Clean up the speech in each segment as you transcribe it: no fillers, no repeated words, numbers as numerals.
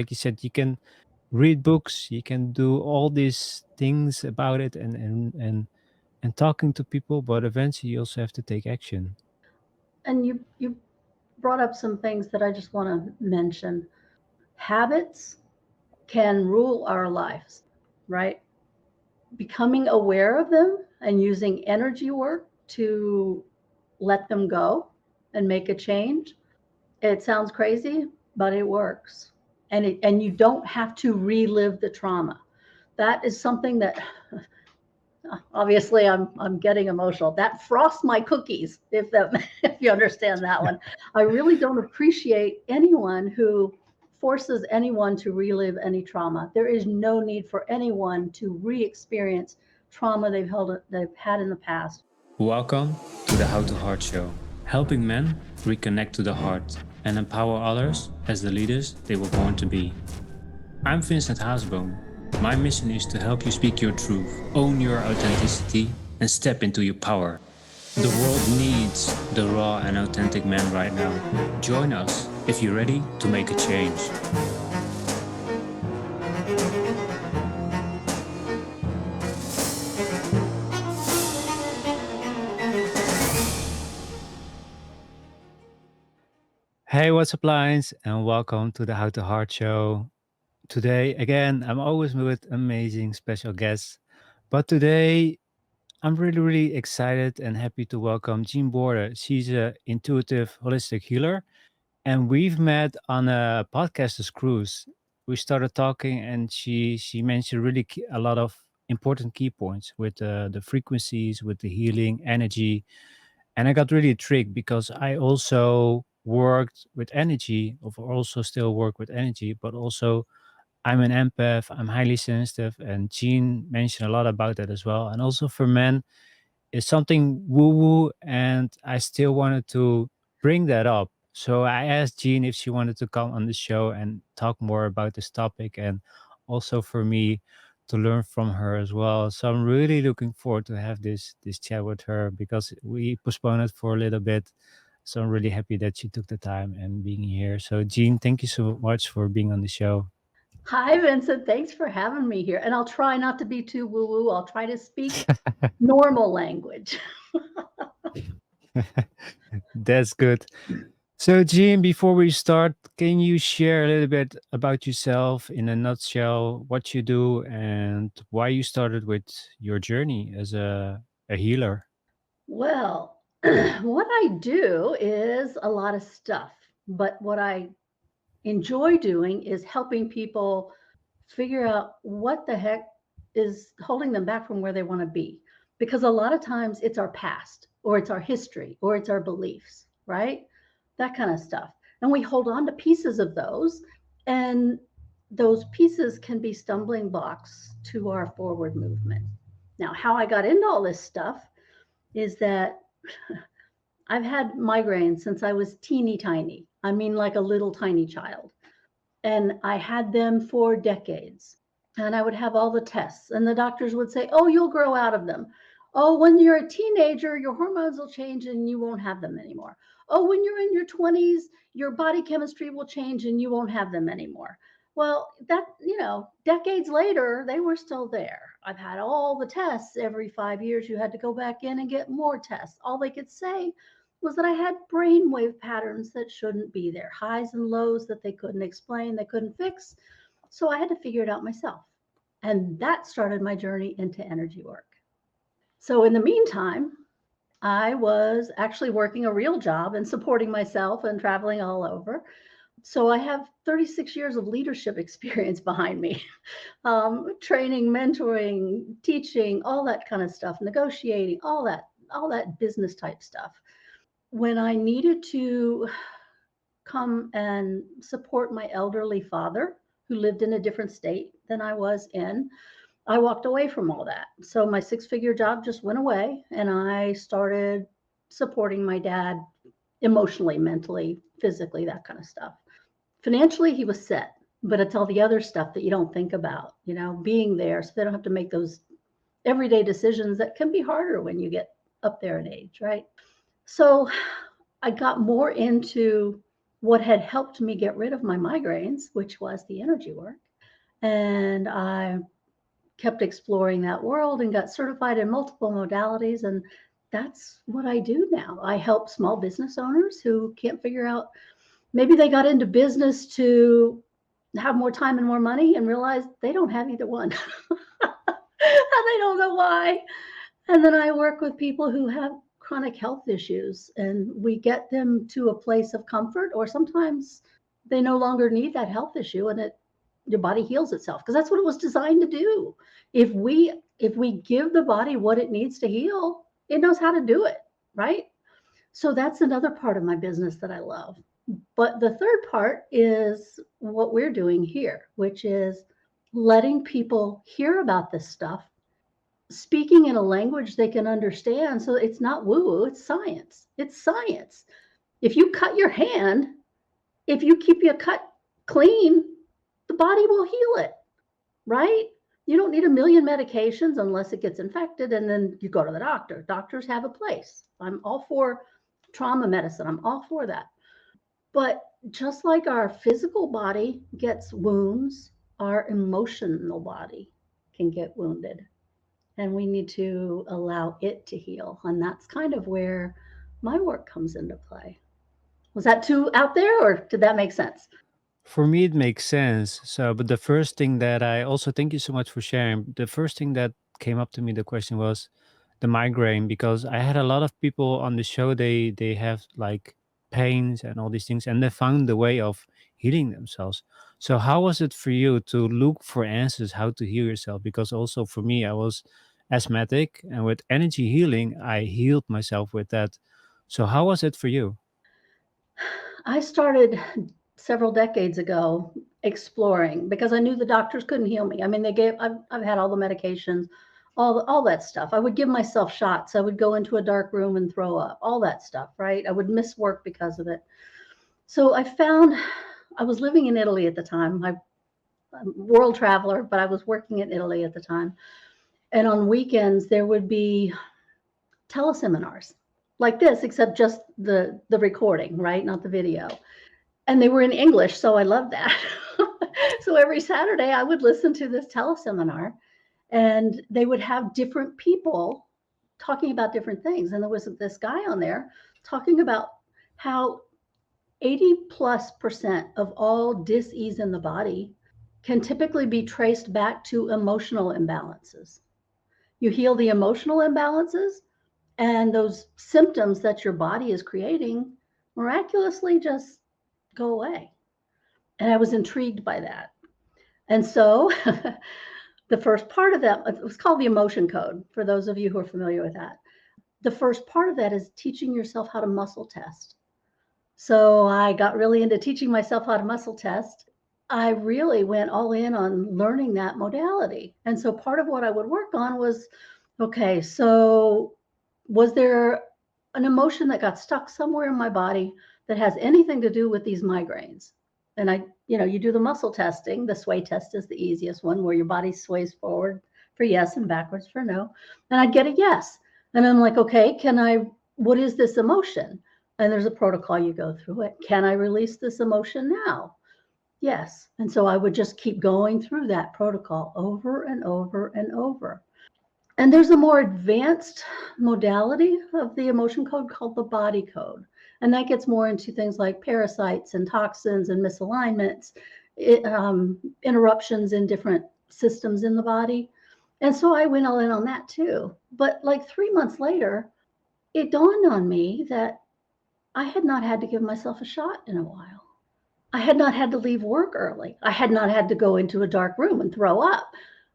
Like you said, you can read books, you can do all these things about it and talking to people, but eventually you also have to take action. And you brought up some things that I just want to mention. Habits can rule our lives, right? Becoming aware of them and using energy work to let them go and make a change. It sounds crazy, but it works. And you don't have to relive the trauma. That is something that obviously I'm getting emotional. That frosts my cookies, if that if you understand that one. I really don't appreciate anyone who forces anyone to relive any trauma. There is no need for anyone to re-experience trauma they've had in the past. Welcome to the How to Heart Show, helping men reconnect to the heart and empower others as the leaders they were born to be. I'm Vincent Hazenboom. My mission is to help you speak your truth, own your authenticity, and step into your power. The world needs the raw and authentic man right now. Join us if you're ready to make a change. Hey, what's up, Lions, and welcome to the How to Heart Show. Today, again, I'm always with amazing special guests, but today I'm really excited and happy to welcome Jean Border. She's a intuitive holistic healer, and we've met on a podcaster's cruise. We started talking, and she mentioned really a lot of important key points with the frequencies, with the healing energy, and I got really intrigued because I also worked with energy, or also still work with energy, but also I'm an empath, I'm highly sensitive, and Jean mentioned a lot about that as well. And also for men, it's something woo woo, and I still wanted to bring that up. So I asked Jean if she wanted to come on the show and talk more about this topic, and also for me to learn from her as well. So I'm really looking forward to have this chat with her because we postponed it for a little bit. So I'm really happy that she took the time and being here. So Jean, thank you so much for being on the show. Hi, Vincent. Thanks for having me here. And I'll try not to be too woo woo. I'll try to speak normal language. That's good. So, Jean, before we start, can you share a little bit about yourself in a nutshell, what you do, and why you started with your journey as a healer? Well, what I do is a lot of stuff, but what I enjoy doing is helping people figure out what the heck is holding them back from where they want to be. Because a lot of times it's our past, or it's our history, or it's our beliefs, right? That kind of stuff. And we hold on to pieces of those, and those pieces can be stumbling blocks to our forward movement. Now, how I got into all this stuff is that I've had migraines since I was teeny tiny. I mean, like a little tiny child. And I had them for decades. And I would have all the tests, and the doctors would say, "Oh, you'll grow out of them. Oh, when you're a teenager, your hormones will change and you won't have them anymore. Oh, when you're in your 20s, your body chemistry will change and you won't have them anymore." Well, decades later, they were still there. I've had all the tests every 5 years. You had to go back in and get more tests. All they could say was that I had brainwave patterns that shouldn't be there, highs and lows that they couldn't explain, they couldn't fix. So I had to figure it out myself. And that started my journey into energy work. So in the meantime, I was actually working a real job and supporting myself and traveling all over. So I have 36 years of leadership experience behind me, training, mentoring, teaching, all that kind of stuff, negotiating, all that business type stuff. When I needed to come and support my elderly father, who lived in a different state than I was in, I walked away from all that. So my six-figure job just went away, and I started supporting my dad emotionally, mentally, physically, that kind of stuff. Financially, he was set, but it's all the other stuff that you don't think about, being there so they don't have to make those everyday decisions that can be harder when you get up there in age, right? So I got more into what had helped me get rid of my migraines, which was the energy work. And I kept exploring that world and got certified in multiple modalities. And that's what I do now. I help small business owners who can't figure out, maybe they got into business to have more time and more money and realize they don't have either one. And they don't know why. And then I work with people who have chronic health issues, and we get them to a place of comfort, or sometimes they no longer need that health issue, and your body heals itself, because that's what it was designed to do. If we give the body what it needs to heal, it knows how to do it, right? So that's another part of my business that I love. But the third part is what we're doing here, which is letting people hear about this stuff, speaking in a language they can understand. So it's not woo woo, it's science. It's science. If you cut your hand, if you keep your cut clean, the body will heal it, right? You don't need a million medications unless it gets infected, and then you go to the doctor. Doctors have a place. I'm all for trauma medicine, I'm all for that. But just like our physical body gets wounds, our emotional body can get wounded. And we need to allow it to heal. And that's kind of where my work comes into play. Was that too out there, or did that make sense? For me, it makes sense. So, but the first thing that I also thank you so much for sharing. The first thing that came up to me, the question was the migraine, because I had a lot of people on the show. They have like pains and all these things, and they found the way of healing themselves. So, how was it for you to look for answers how to heal yourself? Because also for me, I was asthmatic, and with energy healing, I healed myself with that. So, how was it for you? I started several decades ago exploring, because I knew the doctors couldn't heal me. I mean, I've had all the medications, all that stuff. I would give myself shots. I would go into a dark room and throw up, all that stuff, right? I would miss work because of it. So I found, I was living in Italy at the time. I'm a world traveler, but I was working in Italy at the time. And on weekends, there would be teleseminars like this, except just the recording, right? Not the video. And they were in English, so I loved that. So every Saturday I would listen to this teleseminar, and they would have different people talking about different things. And there was this guy on there talking about how 80+% of all dis-ease in the body can typically be traced back to emotional imbalances. You heal the emotional imbalances, and those symptoms that your body is creating miraculously just go away. And I was intrigued by that. And so the first part of that, it was called the emotion code, for those of you who are familiar with that. The first part of that is teaching yourself how to muscle test. So I got really into teaching myself how to muscle test. I really went all in on learning that modality. And so part of what I would work on was, okay, so was there an emotion that got stuck somewhere in my body that has anything to do with these migraines? And you do the muscle testing. The sway test is the easiest one, where your body sways forward for yes and backwards for no. And I'd get a yes. And I'm like, okay, what is this emotion? And there's a protocol, you go through it. Can I release this emotion now? Yes. And so I would just keep going through that protocol over and over and over. And there's a more advanced modality of the emotion code called the body code. And that gets more into things like parasites and toxins and misalignments, interruptions in different systems in the body. And so I went all in on that too. But like 3 months later, it dawned on me that I had not had to give myself a shot in a while. I had not had to leave work early. I had not had to go into a dark room and throw up.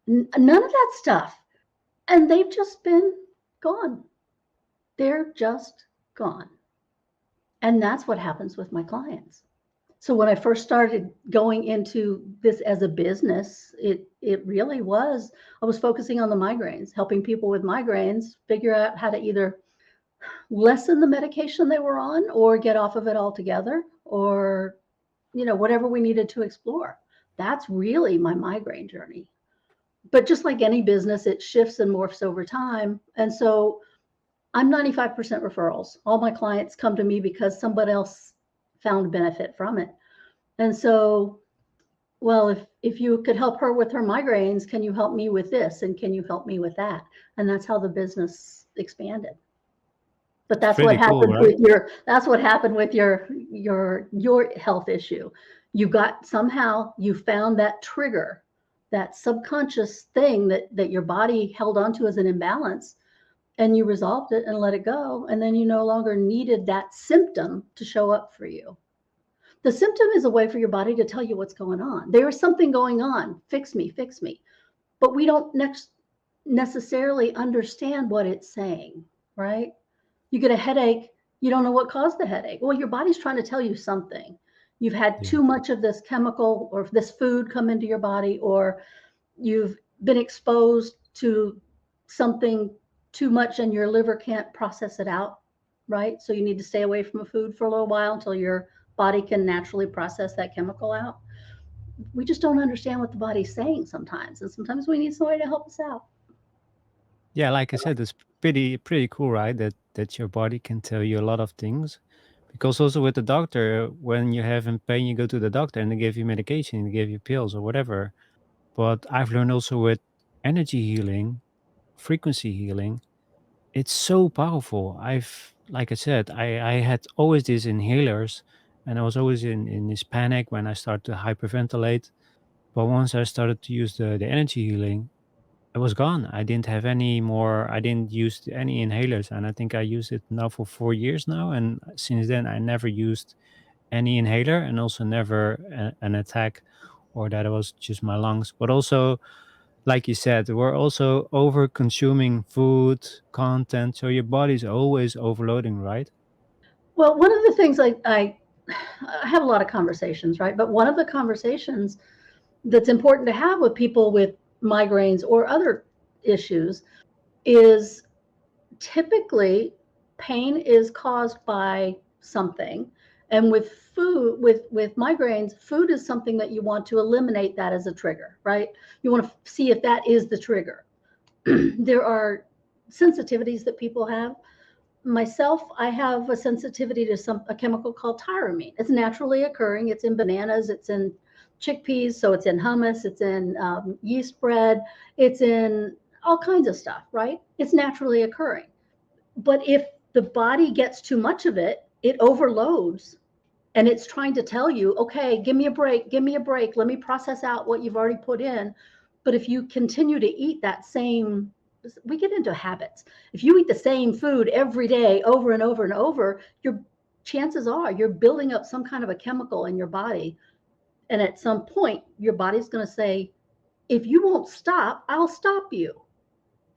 None of that stuff. And they've just been gone. They're just gone. And that's what happens with my clients. So when I first started going into this as a business, it really was, I was focusing on the migraines, helping people with migraines figure out how to either lessen the medication they were on or get off of it altogether, or whatever we needed to explore. That's really my migraine journey. But just like any business, it shifts and morphs over time. And so I'm 95% referrals. All my clients come to me because somebody else found benefit from it. And so, well, if you could help her with her migraines, can you help me with this? And can you help me with that? And that's how the business expanded. But It's pretty cool, right? that's what happened with your health issue. You got somehow you found that trigger, that subconscious thing that your body held onto as an imbalance, and you resolved it and let it go, and then you no longer needed that symptom to show up for you. The symptom is a way for your body to tell you what's going on. There is something going on. Fix me, fix me. But we don't necessarily understand what it's saying, right? You get a headache, you don't know what caused the headache. Well, your body's trying to tell you something. You've had Yeah. too much of this chemical or this food come into your body, or you've been exposed to something too much and your liver can't process it out, right? So you need to stay away from a food for a little while until your body can naturally process that chemical out. We just don't understand what the body's saying sometimes, and sometimes we need somebody to help us out. Yeah, like I said, it's pretty cool, right? That your body can tell you a lot of things. Because also with the doctor, when you have in pain, you go to the doctor and they give you medication, they give you pills or whatever. But I've learned also with energy healing, frequency healing, it's so powerful. Like I said, I had always these inhalers and I was always in this panic when I started to hyperventilate. But once I started to use the energy healing, it was gone. I didn't have any more, I didn't use any inhalers. And I think I used it now for 4 years now. And since then, I never used any inhaler and also never an attack or that it was just my lungs. But also, like you said, we're also over consuming food content. So your body's always overloading, right? Well, one of the things I have a lot of conversations, right? But one of the conversations that's important to have with people with migraines or other issues is typically pain is caused by something. And with food, with migraines, food is something that you want to eliminate that as a trigger, right? You want to see if that is the trigger. There are sensitivities that people have. Myself, I have a sensitivity to a chemical called tyramine. It's naturally occurring. It's in bananas. It's in chickpeas. So it's in hummus. It's in yeast bread. It's in all kinds of stuff, right? It's naturally occurring. But if the body gets too much of it, it overloads and it's trying to tell you, okay, give me a break, give me a break. Let me process out what you've already put in. But if you continue to eat that same, we get into habits. If you eat the same food every day over and over and over, your chances are you're building up some kind of a chemical in your body. And at some point, your body's going to say, if you won't stop, I'll stop you.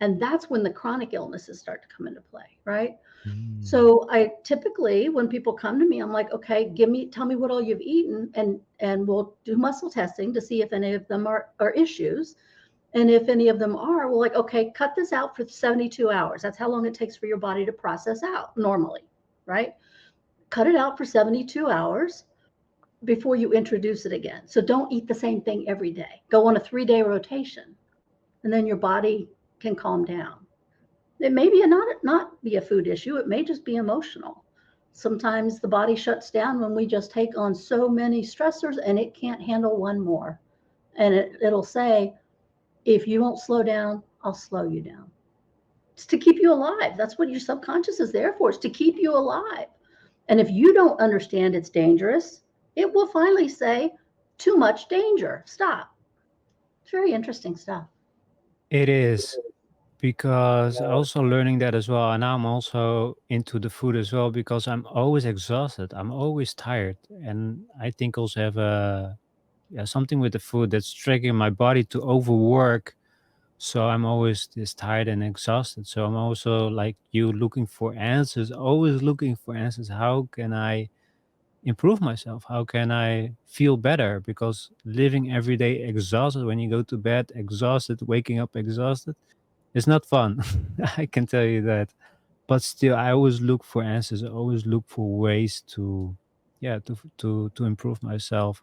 And that's when the chronic illnesses start to come into play, right? Mm. So I typically, when people come to me, I'm like, okay, tell me what all you've eaten, and we'll do muscle testing to see if any of them are issues. And if any of them are, we're like, okay, cut this out for 72 hours. That's how long it takes for your body to process out normally, right? Cut it out for 72 hours before you introduce it again. So don't eat the same thing every day. Go on a 3-day rotation, and then your body can calm down. It may be not be a food issue. It may just be emotional. Sometimes the body shuts down when we just take on so many stressors and it can't handle one more. And it'll say, if you won't slow down, I'll slow you down. It's to keep you alive. That's what your subconscious is there for. It's to keep you alive. And if you don't understand it's dangerous, it will finally say, too much danger. Stop. It's very interesting stuff. It is because also learning that as well. And now I'm also into the food as well because I'm always exhausted. I'm always tired. And I think also have something with the food that's triggering my body to overwork. So I'm always this tired and exhausted. So I'm also like you looking for answers, always looking for answers. How can I improve myself? How can I feel better? Because living every day exhausted, when you go to bed exhausted, waking up exhausted, it's not fun. I can tell you that. But still, I always look for answers. I always look for ways to, yeah, to improve myself.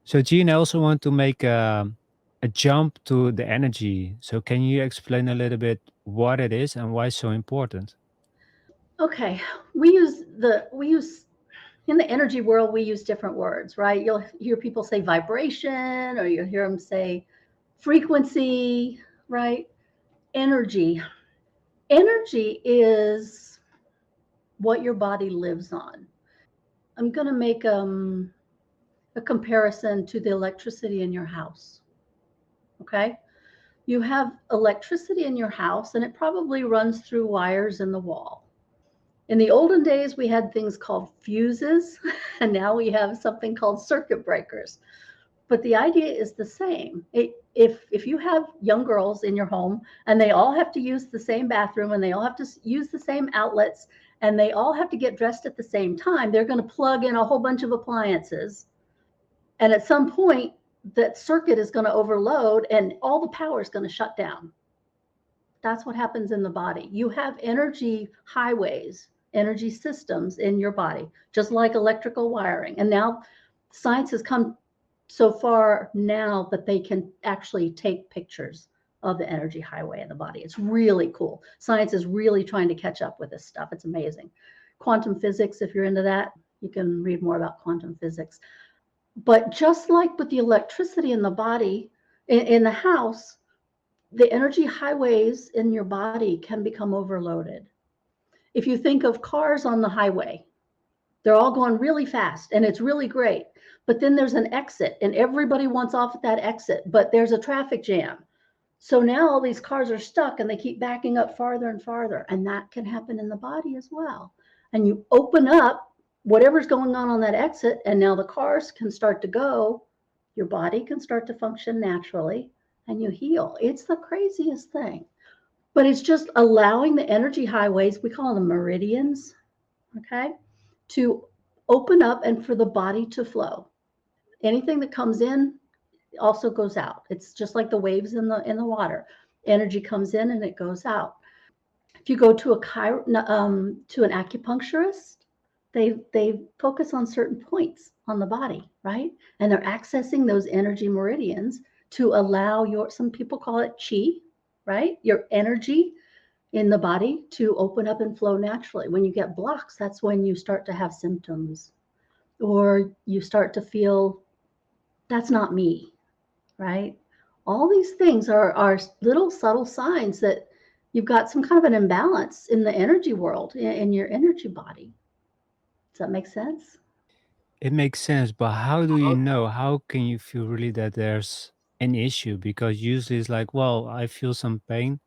So, Gene, I also want to make a jump to the energy. So, can you explain a little bit what it is and why it's so important? Okay. We use in the energy world, we use different words, right? You'll hear people say vibration, or you'll hear them say frequency, right? Energy. Energy is what your body lives on. I'm going to make a comparison to the electricity in your house. Okay. You have electricity in your house, and it probably runs through wires in the wall. In the olden days, we had things called fuses, and now we have something called circuit breakers. But the idea is the same. If you have young girls in your home and they all have to use the same bathroom and they all have to use the same outlets and they all have to get dressed at the same time, they're going to plug in a whole bunch of appliances. And at some point, that circuit is going to overload and all the power is going to shut down. That's what happens in the body. You have energy highways, energy systems in your body, just like electrical wiring. And now science has come so far now that they can actually take pictures of the energy highway in the body. It's really cool. Science is really trying to catch up with this stuff. It's amazing. Quantum physics, if you're into that, you can read more about quantum physics. But just like with the electricity in the body, in the house, the energy highways in your body can become overloaded. If you think of cars on the highway, they're all going really fast and it's really great. But then there's an exit and everybody wants off at that exit, but there's a traffic jam. So now all these cars are stuck and they keep backing up farther and farther. And that can happen in the body as well. And you open up whatever's going on that exit, and now the cars can start to go. Your body can start to function naturally and you heal. It's the craziest thing. But it's just allowing the energy highways, we call them meridians, okay, to open up and for the body to flow. Anything that comes in also goes out. It's just like the waves in the water. Energy comes in and it goes out. If you go to to an acupuncturist, they focus on certain points on the body, right? And they're accessing those energy meridians to allow some people call it chi, right? Your energy in the body to open up and flow naturally. When you get blocks, that's when you start to have symptoms or you start to feel that's not me, right? All these things are little subtle signs that you've got some kind of an imbalance in the energy world, in your energy body. Does that make sense? It makes sense, but how do you know? How can you feel really that there's an issue? Because usually it's like, well, I feel some pain.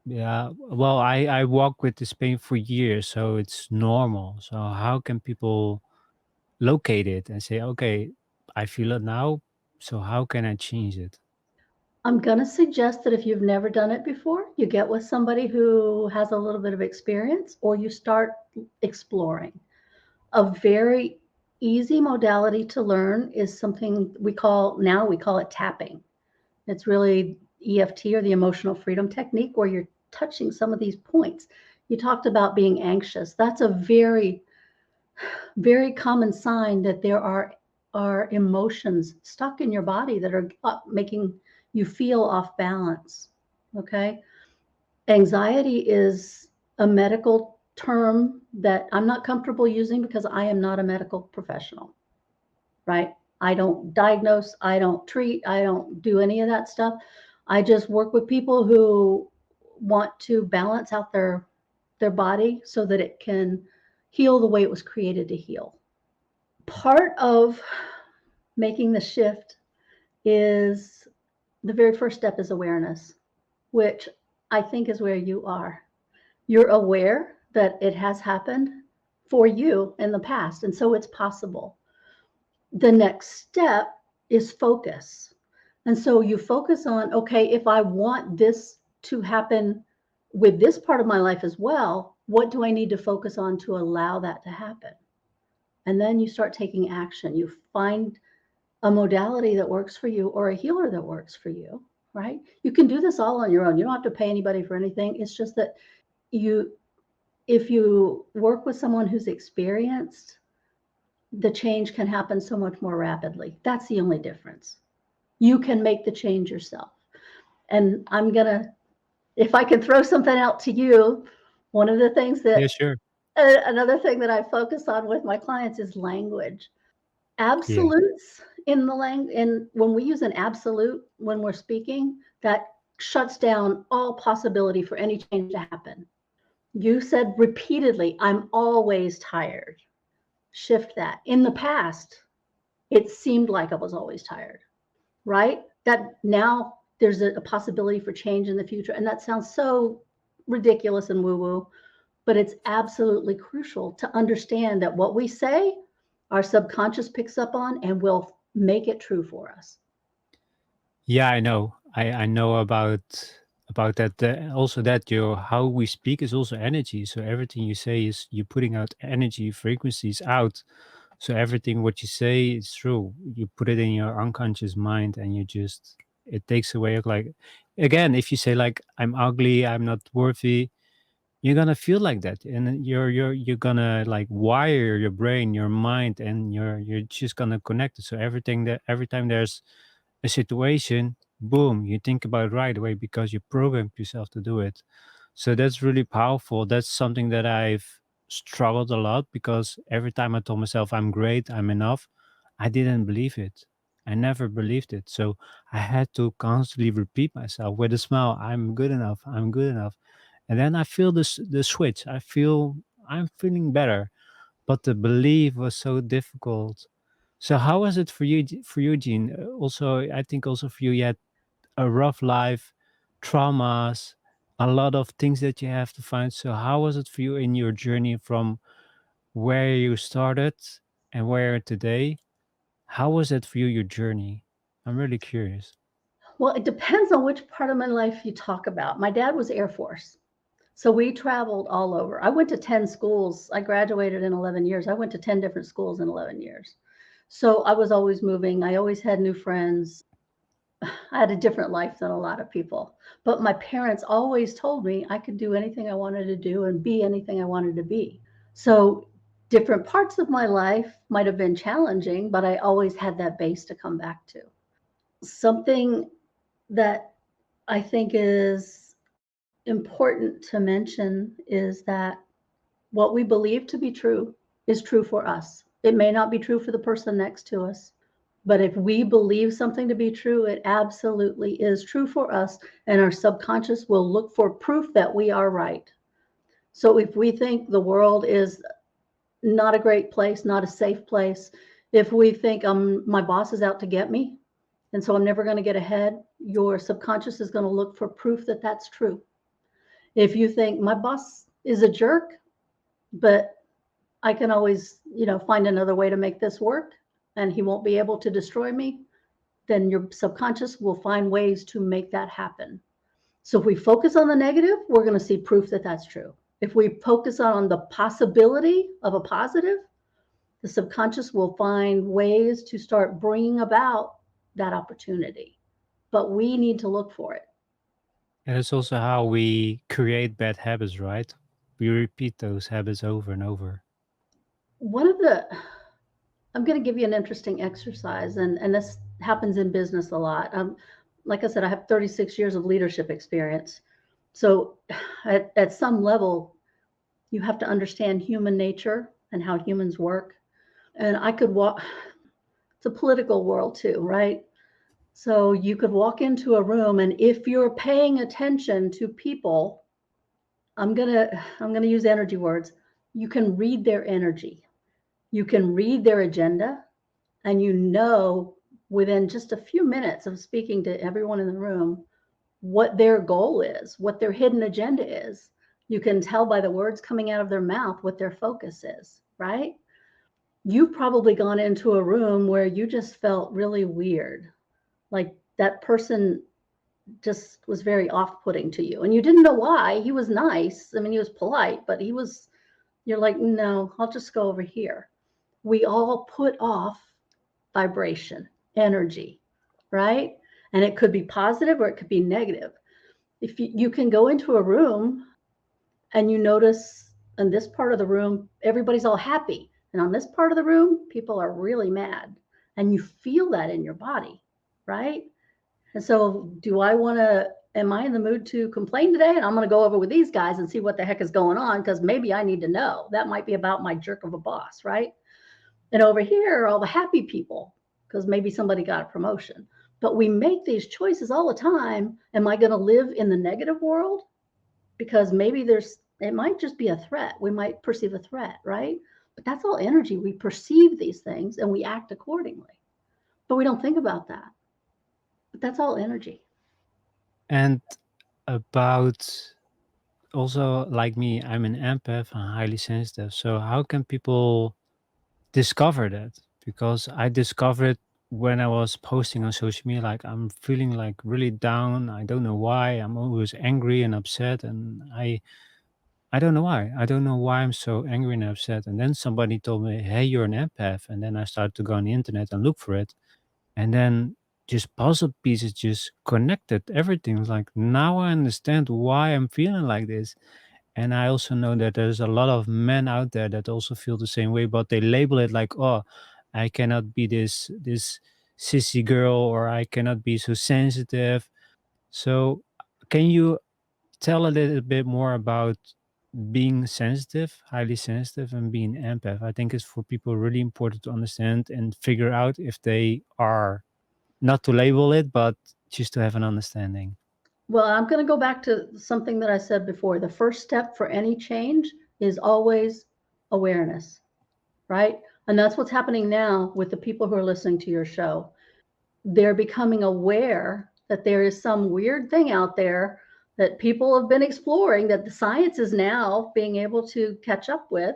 Yeah, well, I walk with this pain for years, so it's normal. So how can people locate it and say, okay, I feel it now, so how can I change it? I'm going to suggest that if you've never done it before, you get with somebody who has a little bit of experience or you start exploring. A very easy modality to learn is something we call it tapping. It's really EFT, or the emotional freedom technique, where you're touching some of these points. You talked about being anxious. That's a very, very common sign that there are emotions stuck in your body that are making you feel off balance. Okay. Anxiety is a medical term that I'm not comfortable using because I am not a medical professional, right? I don't diagnose, I don't treat, I don't do any of that stuff. I just work with people who want to balance out their body so that it can heal the way it was created to heal. Part of making the shift is the very first step is awareness, which I think is where you are. You're aware that it has happened for you in the past, and so it's possible. The next step is focus. And so you focus on, okay, if I want this to happen with this part of my life as well, what do I need to focus on to allow that to happen? And then you start taking action. You find a modality that works for you or a healer that works for you, right? You can do this all on your own. You don't have to pay anybody for anything. It's just that you, if you work with someone who's experienced, the change can happen so much more rapidly. That's the only difference. You can make the change yourself. And if I can throw something out to you, one of the things Yeah, that sure. Another thing that I focus on with my clients is language. Yeah. Absolutes in the in when we use an absolute when we're speaking, that shuts down all possibility for any change to happen. You said repeatedly, I'm always tired. Shift that. In the past, it seemed like I was always tired, right? That now there's a possibility for change in the future. And that sounds so ridiculous and woo woo, but it's absolutely crucial to understand that what we say, our subconscious picks up on and will make it true for us. Yeah, I know. I know about that. Also, that your how we speak is also energy. So everything you say is you putting out energy frequencies out. So everything what you say is true. You put it in your unconscious mind, and you just it takes away like again. If you say like I'm ugly, I'm not worthy, you're gonna feel like that, and then you're gonna like wire your brain, your mind, and you're just gonna connect it. So everything that every time there's a situation, boom, you think about it right away because you programmed yourself to do it. So that's really powerful. That's something that I've struggled a lot because every time I told myself I'm great, I'm enough, I didn't believe it. I never believed it. So I had to constantly repeat myself with a smile, I'm good enough, I'm good enough. And then I feel this the switch. I'm feeling better. But the belief was so difficult. So how was it for you, for you, Gene? Also, I think also for you, you had a rough life, traumas, a lot of things that you have to find. So how was it for you in your journey from where you started and where you are today? How was it for you, your journey? I'm really curious. Well, it depends on which part of my life you talk about. My dad was Air Force. So we traveled all over. I went to 10 schools. I graduated in 11 years. I went to 10 different schools in 11 years. So I was always moving. I always had new friends. I had a different life than a lot of people. But my parents always told me I could do anything I wanted to do and be anything I wanted to be. So different parts of my life might have been challenging, but I always had that base to come back to. Something that I think is important to mention is that what we believe to be true is true for us. It may not be true for the person next to us, but if we believe something to be true, it absolutely is true for us, and our subconscious will look for proof that we are right. So if we think the world is not a great place, not a safe place, if we think my boss is out to get me, and so I'm never going to get ahead, your subconscious is going to look for proof that that's true. If you think my boss is a jerk, but I can always, find another way to make this work and he won't be able to destroy me, then your subconscious will find ways to make that happen. So if we focus on the negative, we're going to see proof that that's true. If we focus on the possibility of a positive, the subconscious will find ways to start bringing about that opportunity. But we need to look for it. And it's also how we create bad habits, right? We repeat those habits over and over. One of the I'm going to give you an interesting exercise, and this happens in business a lot. Like I said, I have 36 years of leadership experience. So, at some level, you have to understand human nature and how humans work. And I could walk, it's a political world too, right? So, you could walk into a room, and if you're paying attention to people, I'm gonna use energy words. You can read their energy, you can read their agenda, and within just a few minutes of speaking to everyone in the room what their goal is, what their hidden agenda is. You can tell by the words coming out of their mouth what their focus is, right? You've probably gone into a room where you just felt really weird, like that person just was very off-putting to you and you didn't know why. He was nice, I mean, he was polite, but you're like, no, I'll just go over here. We all put off vibration, energy, right? And it could be positive or it could be negative. If you can go into a room and you notice in this part of the room, everybody's all happy. And on this part of the room, people are really mad. And you feel that in your body, right? And so, do I want to am I in the mood to complain today? And I'm going to go over with these guys and see what the heck is going on, because maybe I need to know. That might be about my jerk of a boss, right? And over here are all the happy people, because maybe somebody got a promotion. But we make these choices all the time. Am I going to live in the negative world? Because maybe it might just be a threat. We might perceive a threat, right? But that's all energy. We perceive these things and we act accordingly. But we don't think about that. But that's all energy. And about also like me, I'm an empath and highly sensitive. So how can people discover that? Because I discovered when I was posting on social media, like I'm feeling like really down. I don't know why. I'm always angry and upset, and I don't know why. I don't know why I'm so angry and upset. And then somebody told me, "Hey, you're an empath." And then I started to go on the internet and look for it. And then just puzzle pieces just connected everything. It's like now I understand why I'm feeling like this. And I also know that there's a lot of men out there that also feel the same way, but they label it like, oh, I cannot be this sissy girl, or I cannot be so sensitive. So can you tell a little bit more about being sensitive, highly sensitive, and being empath? I think it's for people really important to understand and figure out if they are, not to label it, but just to have an understanding. Well, I'm going to go back to something that I said before. The first step for any change is always awareness, right? And that's what's happening now with the people who are listening to your show. They're becoming aware that there is some weird thing out there that people have been exploring, that the science is now being able to catch up with,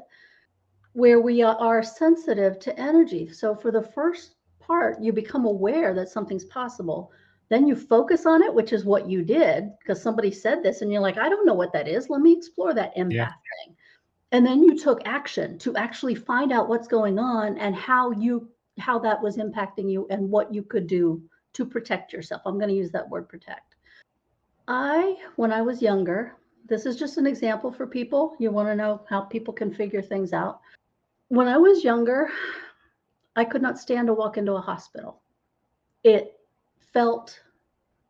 where we are sensitive to energy. So for the first part, you become aware that something's possible. Then you focus on it, which is what you did, because somebody said this and you're like, I don't know what that is. Let me explore that Yeah. empath thing. And then you took action to actually find out what's going on and how that was impacting you and what you could do to protect yourself. I'm going to use that word protect. When I was younger, this is just an example for people. You want to know how people can figure things out. When I was younger, I could not stand to walk into a hospital. It felt,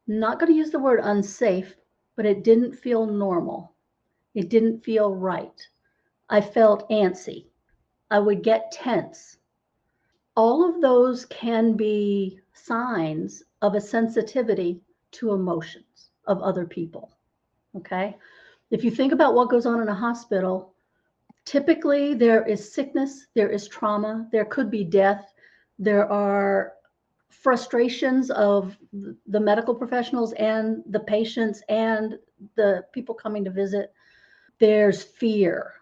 not going to use the word unsafe, but it didn't feel normal. It didn't feel right. I felt antsy. I would get tense. All of those can be signs of a sensitivity to emotions of other people. Okay. If you think about what goes on in a hospital, typically there is sickness, there is trauma, there could be death, there are frustrations of the medical professionals and the patients and the people coming to visit. There's fear.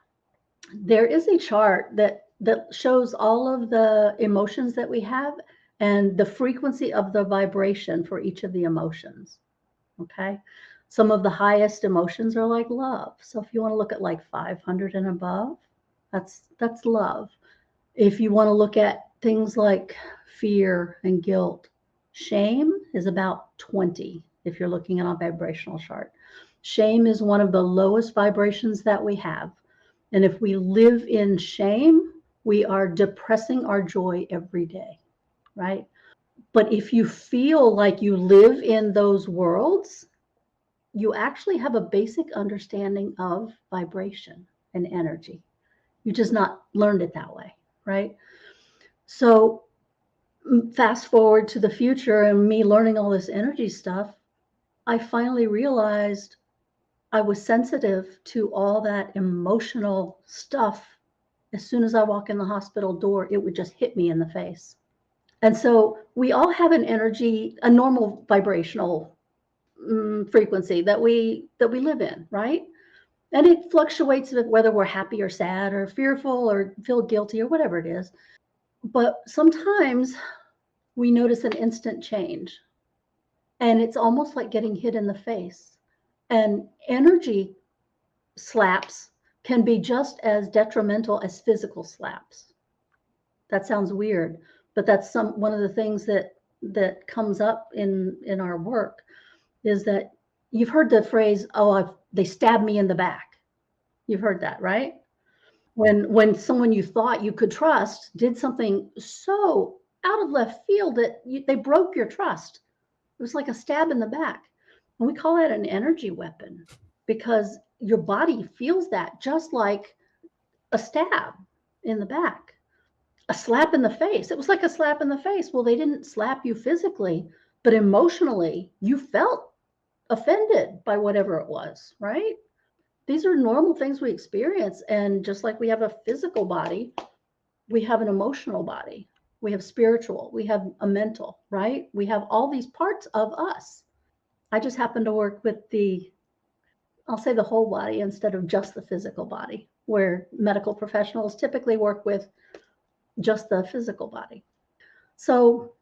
There is a chart that shows all of the emotions that we have and the frequency of the vibration for each of the emotions. Okay. Some of the highest emotions are like love. So if you want to look at like 500 and above, that's love. If you want to look at things like fear and guilt, shame is about 20 if you're looking at a vibrational chart. Shame is one of the lowest vibrations that we have. And if we live in shame, we are depressing our joy every day, right? But if you feel like you live in those worlds, you actually have a basic understanding of vibration and energy. You just not learned it that way, right? So fast forward to the future and me learning all this energy stuff, I finally realized I was sensitive to all that emotional stuff. As soon as I walk in the hospital door, it would just hit me in the face. And so we all have an energy, a normal vibrational frequency that we live in, right? And it fluctuates with whether we're happy or sad or fearful or feel guilty or whatever it is. But sometimes we notice an instant change, and it's almost like getting hit in the face. And energy slaps can be just as detrimental as physical slaps. That sounds weird, but that's one of the things that comes up in our work is that you've heard the phrase, "Oh, they stabbed me in the back." You've heard that, right? When someone you thought you could trust did something so out of left field that they broke your trust. It was like a stab in the back. And we call that an energy weapon because your body feels that just like a stab in the back, a slap in the face. It was like a slap in the face. Well, they didn't slap you physically, but emotionally, you felt offended by whatever it was, right? These are normal things we experience. And just like we have a physical body, we have an emotional body, we have spiritual, we have a mental, right? We have all these parts of us. I just happen to work with I'll say the whole body instead of just the physical body, where medical professionals typically work with just the physical body. So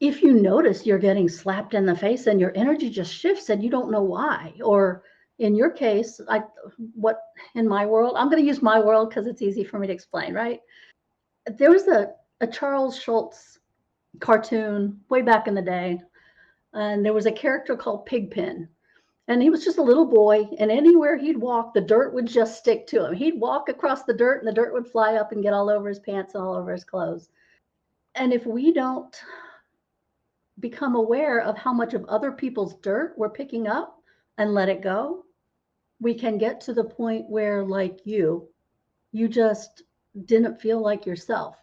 if you notice you're getting slapped in the face and your energy just shifts and you don't know why, or in your case, what in my world, I'm going to use my world because it's easy for me to explain, right? There was a Charles Schultz cartoon way back in the day, and there was a character called Pigpen. And he was just a little boy, and anywhere he'd walk, the dirt would just stick to him. He'd walk across the dirt, and the dirt would fly up and get all over his pants and all over his clothes. And if we don't become aware of how much of other people's dirt we're picking up and let it go, we can get to the point where, like you just didn't feel like yourself,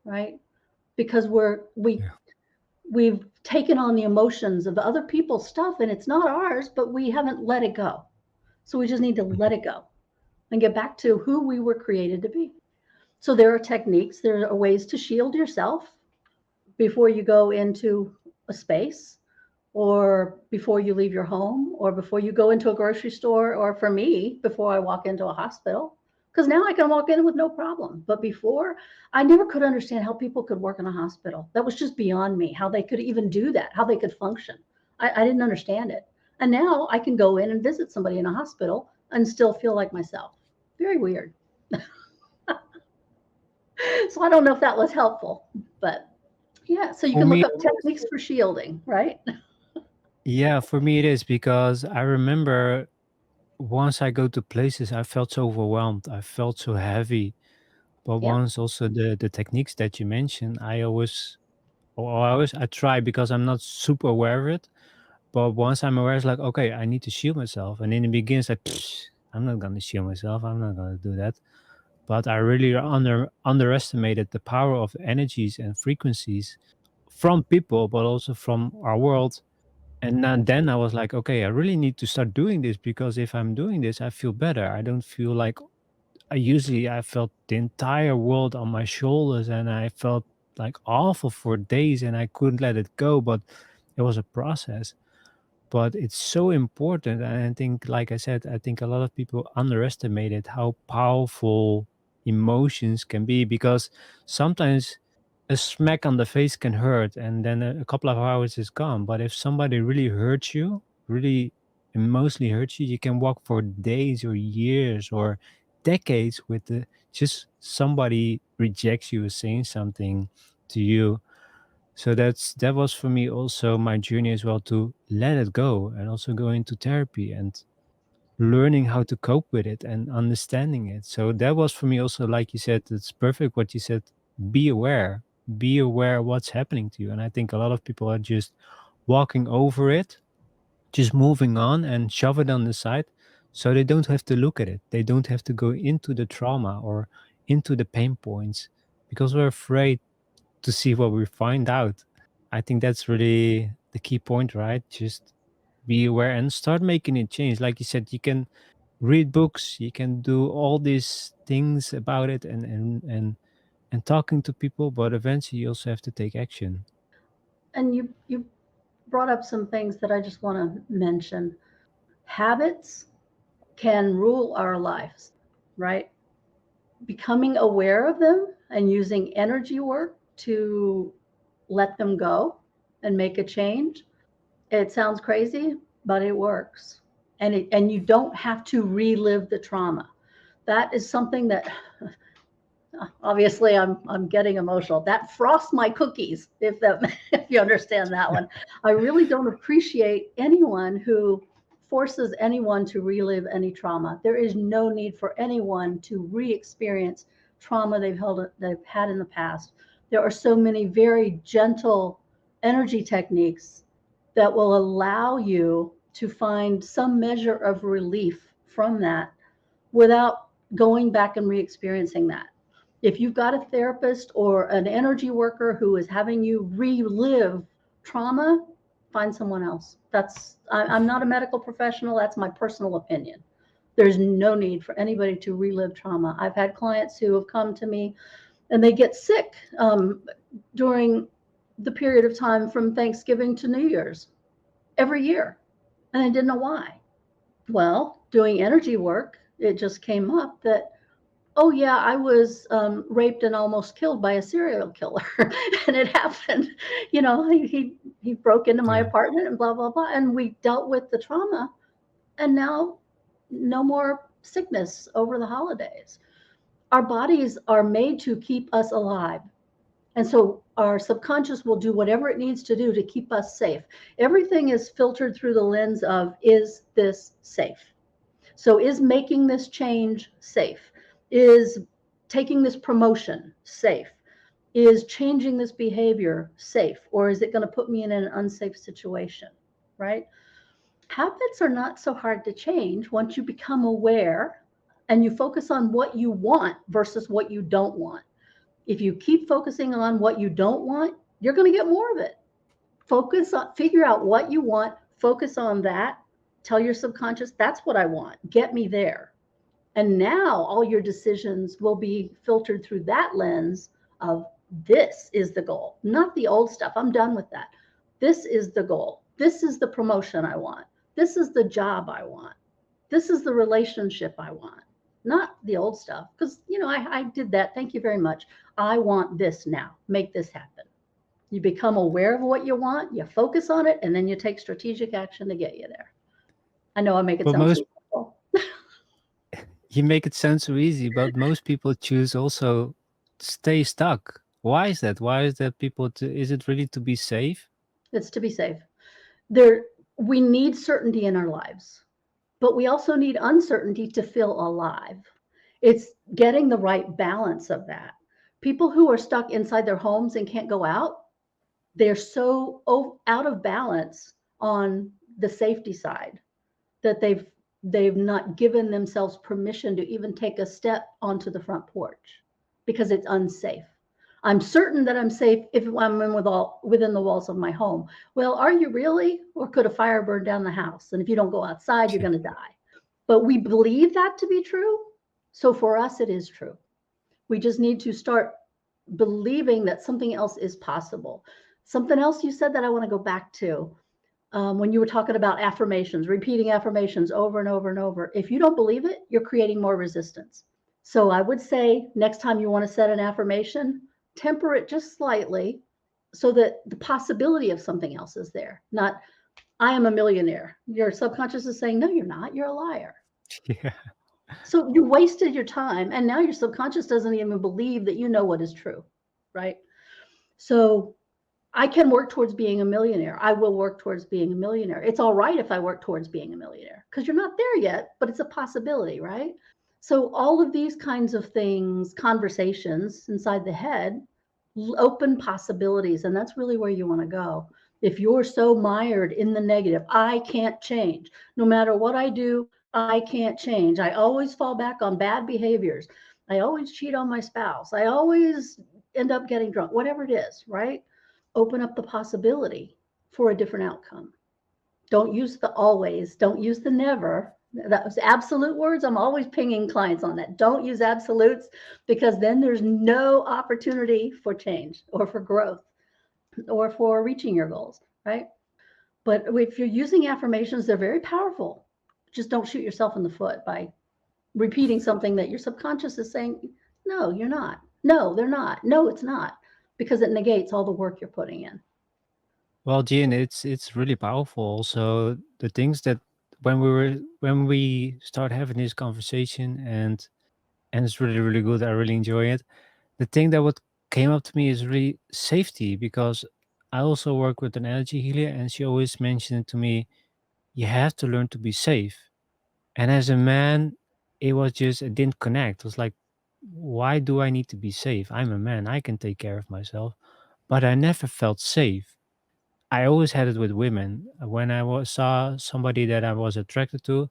right? Because Yeah. we've taken on the emotions of other people's stuff and it's not ours, but we haven't let it go. So we just need to let it go and get back to who we were created to be. So there are techniques, there are ways to shield yourself before you go into a space, or before you leave your home, or before you go into a grocery store, or for me, before I walk into a hospital. Because now I can walk in with no problem. But before, I never could understand how people could work in a hospital. That was just beyond me, how they could even do that, how they could function. I didn't understand it. And now I can go in and visit somebody in a hospital and still feel like myself. Very weird. So I don't know if that was helpful, but yeah, so you For can me, look up techniques for shielding, right? yeah, for me it is because I remember once I go to places, I felt so overwhelmed. I felt so heavy. But Yeah. once also the techniques that you mentioned, I try because I'm not super aware of it. But once I'm aware, it's like, okay, I need to shield myself. And in the beginning, it's like, I'm not gonna shield myself. I'm not gonna do that. But I really underestimated the power of energies and frequencies from people, but also from our world. And then I was like, okay, I really need to start doing this because if I'm doing this, I feel better. I don't feel like I felt the entire world on my shoulders and I felt like awful for days and I couldn't let it go. But it was a process. But it's so important. And I think, like I said, I think a lot of people underestimated how powerful emotions can be because sometimes a smack on the face can hurt and then a couple of hours is gone. But if somebody really hurts you, really emotionally hurts you, you can walk for days or years or decades with just somebody rejects you or saying something to you. So that was for me also my journey as well, to let it go and also go into therapy and learning how to cope with it and understanding it. So that was for me also, like you said, it's perfect what you said. Be aware of what's happening to you. And I think a lot of people are just walking over it, just moving on and shove it on the side, so they don't have to look at it. They don't have to go into the trauma or into the pain points because we're afraid to see what we find out. I think that's really the key point, right? Just be aware and start making it change. Like you said, you can read books, you can do all these things about it and talking to people, but eventually you also have to take action. And you brought up some things that I just want to mention. Habits can rule our lives, right? Becoming aware of them and using energy work to let them go and make a change. It sounds crazy, but it works. And you don't have to relive the trauma. That is something that obviously I'm getting emotional. That frosts my cookies, if that if you understand that one. I really don't appreciate anyone who forces anyone to relive any trauma. There is no need for anyone to re-experience trauma they've had in the past. There are so many very gentle energy techniques that will allow you to find some measure of relief from that without going back and re-experiencing that. If you've got a therapist or an energy worker who is having you relive trauma, find someone else. I'm not a medical professional. That's my personal opinion. There's no need for anybody to relive trauma. I've had clients who have come to me and they get sick during the period of time from Thanksgiving to New Year's every year, and I didn't know why. Well, doing energy work, it just came up that, oh yeah, I was raped and almost killed by a serial killer, and it happened. He broke into my Yeah. apartment and blah blah blah, and we dealt with the trauma, and now no more sickness over the holidays. Our bodies are made to keep us alive. And so our subconscious will do whatever it needs to do to keep us safe. Everything is filtered through the lens of, is this safe? So is making this change safe? Is taking this promotion safe? Is changing this behavior safe? Or is it going to put me in an unsafe situation? Right? Habits are not so hard to change once you become aware and you focus on what you want versus what you don't want. If you keep focusing on what you don't want, you're going to get more of it. Figure out what you want, focus on that, tell your subconscious, that's what I want, get me there. And now all your decisions will be filtered through that lens of, this is the goal, not the old stuff. I'm done with that. This is the goal. This is the promotion I want. This is the job I want. This is the relationship I want, not the old stuff. Because, I did that. Thank you very much. I want this now. Make this happen. You become aware of what you want, you focus on it, and then you take strategic action to get you there. I know I make it But sound most too simple. you make it sound so easy, but most people choose also stay stuck. Why is that? Why is that people is it really to be safe? It's to be safe. There, we need certainty in our lives, but we also need uncertainty to feel alive. It's getting the right balance of that. People who are stuck inside their homes and can't go out, they're so out of balance on the safety side that they've not given themselves permission to even take a step onto the front porch because it's unsafe. I'm certain that I'm safe if I'm within the walls of my home. Well, are you really? Or could a fire burn down the house? And if you don't go outside, you're going to die. But we believe that to be true. So for us, it is true. We just need to start believing that something else is possible. Something else you said that I want to go back to, when you were talking about affirmations, repeating affirmations over and over and over. If you don't believe it, you're creating more resistance. So I would say next time you want to set an affirmation, temper it just slightly so that the possibility of something else is there. Not, I am a millionaire. Your subconscious is saying, no, you're not. You're a liar. Yeah. So you wasted your time. And now your subconscious doesn't even believe that you know what is true. Right. So I can work towards being a millionaire. I will work towards being a millionaire. It's all right if I work towards being a millionaire because you're not there yet, but it's a possibility, right? So all of these kinds of things, conversations inside the head, open possibilities. And that's really where you want to go. If you're so mired in the negative, I can't change. No matter what I do, I can't change. I always fall back on bad behaviors. I always cheat on my spouse. I always end up getting drunk, whatever it is, right? Open up the possibility for a different outcome. Don't use the always, don't use the never. That was absolute words. I'm always pinging clients on that. Don't use absolutes because then there's no opportunity for change or for growth or for reaching your goals, right? But if you're using affirmations, they're very powerful. Just don't shoot yourself in the foot by repeating something that your subconscious is saying, no, you're not. No, they're not. No, it's not, because it negates all the work you're putting in. Well, Jean, it's really powerful. Also, the things that when we start having this conversation and it's really really good. I really enjoy it. The thing that what came up to me is really safety because I also work with an energy healer, and she always mentioned to me, you have to learn to be safe. And as a man, it was just it didn't connect. It was like, why do I need to be safe? I'm a man. I can take care of myself, but I never felt safe. I always had it with women. When saw somebody that I was attracted to,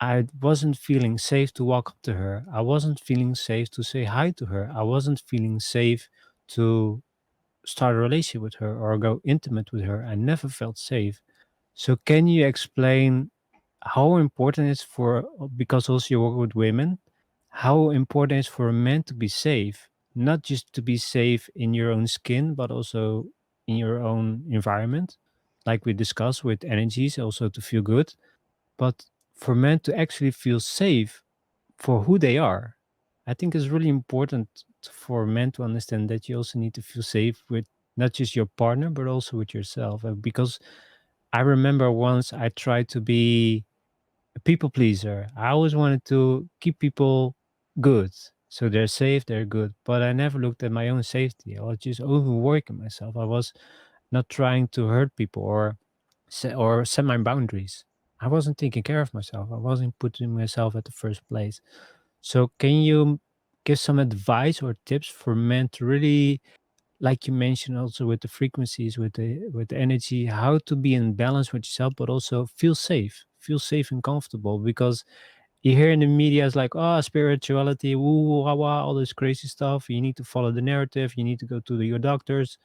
I wasn't feeling safe to walk up to her. I wasn't feeling safe to say hi to her. I wasn't feeling safe to start a relationship with her or go intimate with her. I never felt safe. So can you explain how important it is for, because also you work with women, how important it is for a man to be safe, not just to be safe in your own skin, but also in your own environment, like we discussed with energies, also to feel good, but for men to actually feel safe for who they are. I think it's really important for men to understand that you also need to feel safe with not just your partner, but also with yourself. Because I remember once I tried to be a people pleaser. I always wanted to keep people good. So they're safe, they're good. But I never looked at my own safety. I was just overworking myself. I was not trying to hurt people or set my boundaries. I wasn't taking care of myself. I wasn't putting myself at the first place. So can you give some advice or tips for men to really, like you mentioned also with the frequencies, with the energy, how to be in balance with yourself, but also feel safe and comfortable? Because you hear in the media it's like, oh, spirituality, woo, woo, wah, wah, all this crazy stuff. You need to follow the narrative. You need to go to your doctors.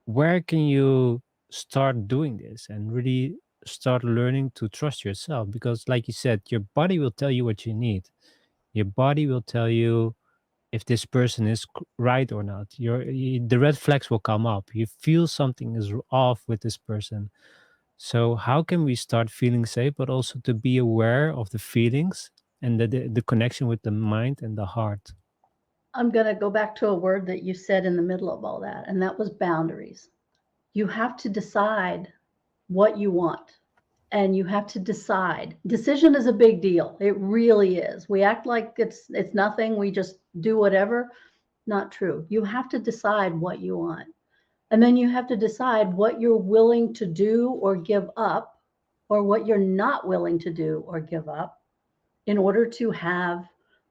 Where can you start doing this and really start learning to trust yourself? Because, like you said, your body will tell you what you need. Your body will tell you if this person is right or not. The red flags will come up. You feel something is off with this person. So how can we start feeling safe, but also to be aware of the feelings and the connection with the mind and the heart? I'm going to go back to a word that you said in the middle of all that, and that was boundaries. You have to decide what you want, and you have to decide. Decision is a big deal. It really is. We act like it's nothing. We just do whatever. Not true. You have to decide what you want. And then you have to decide what you're willing to do or give up, or what you're not willing to do or give up in order to have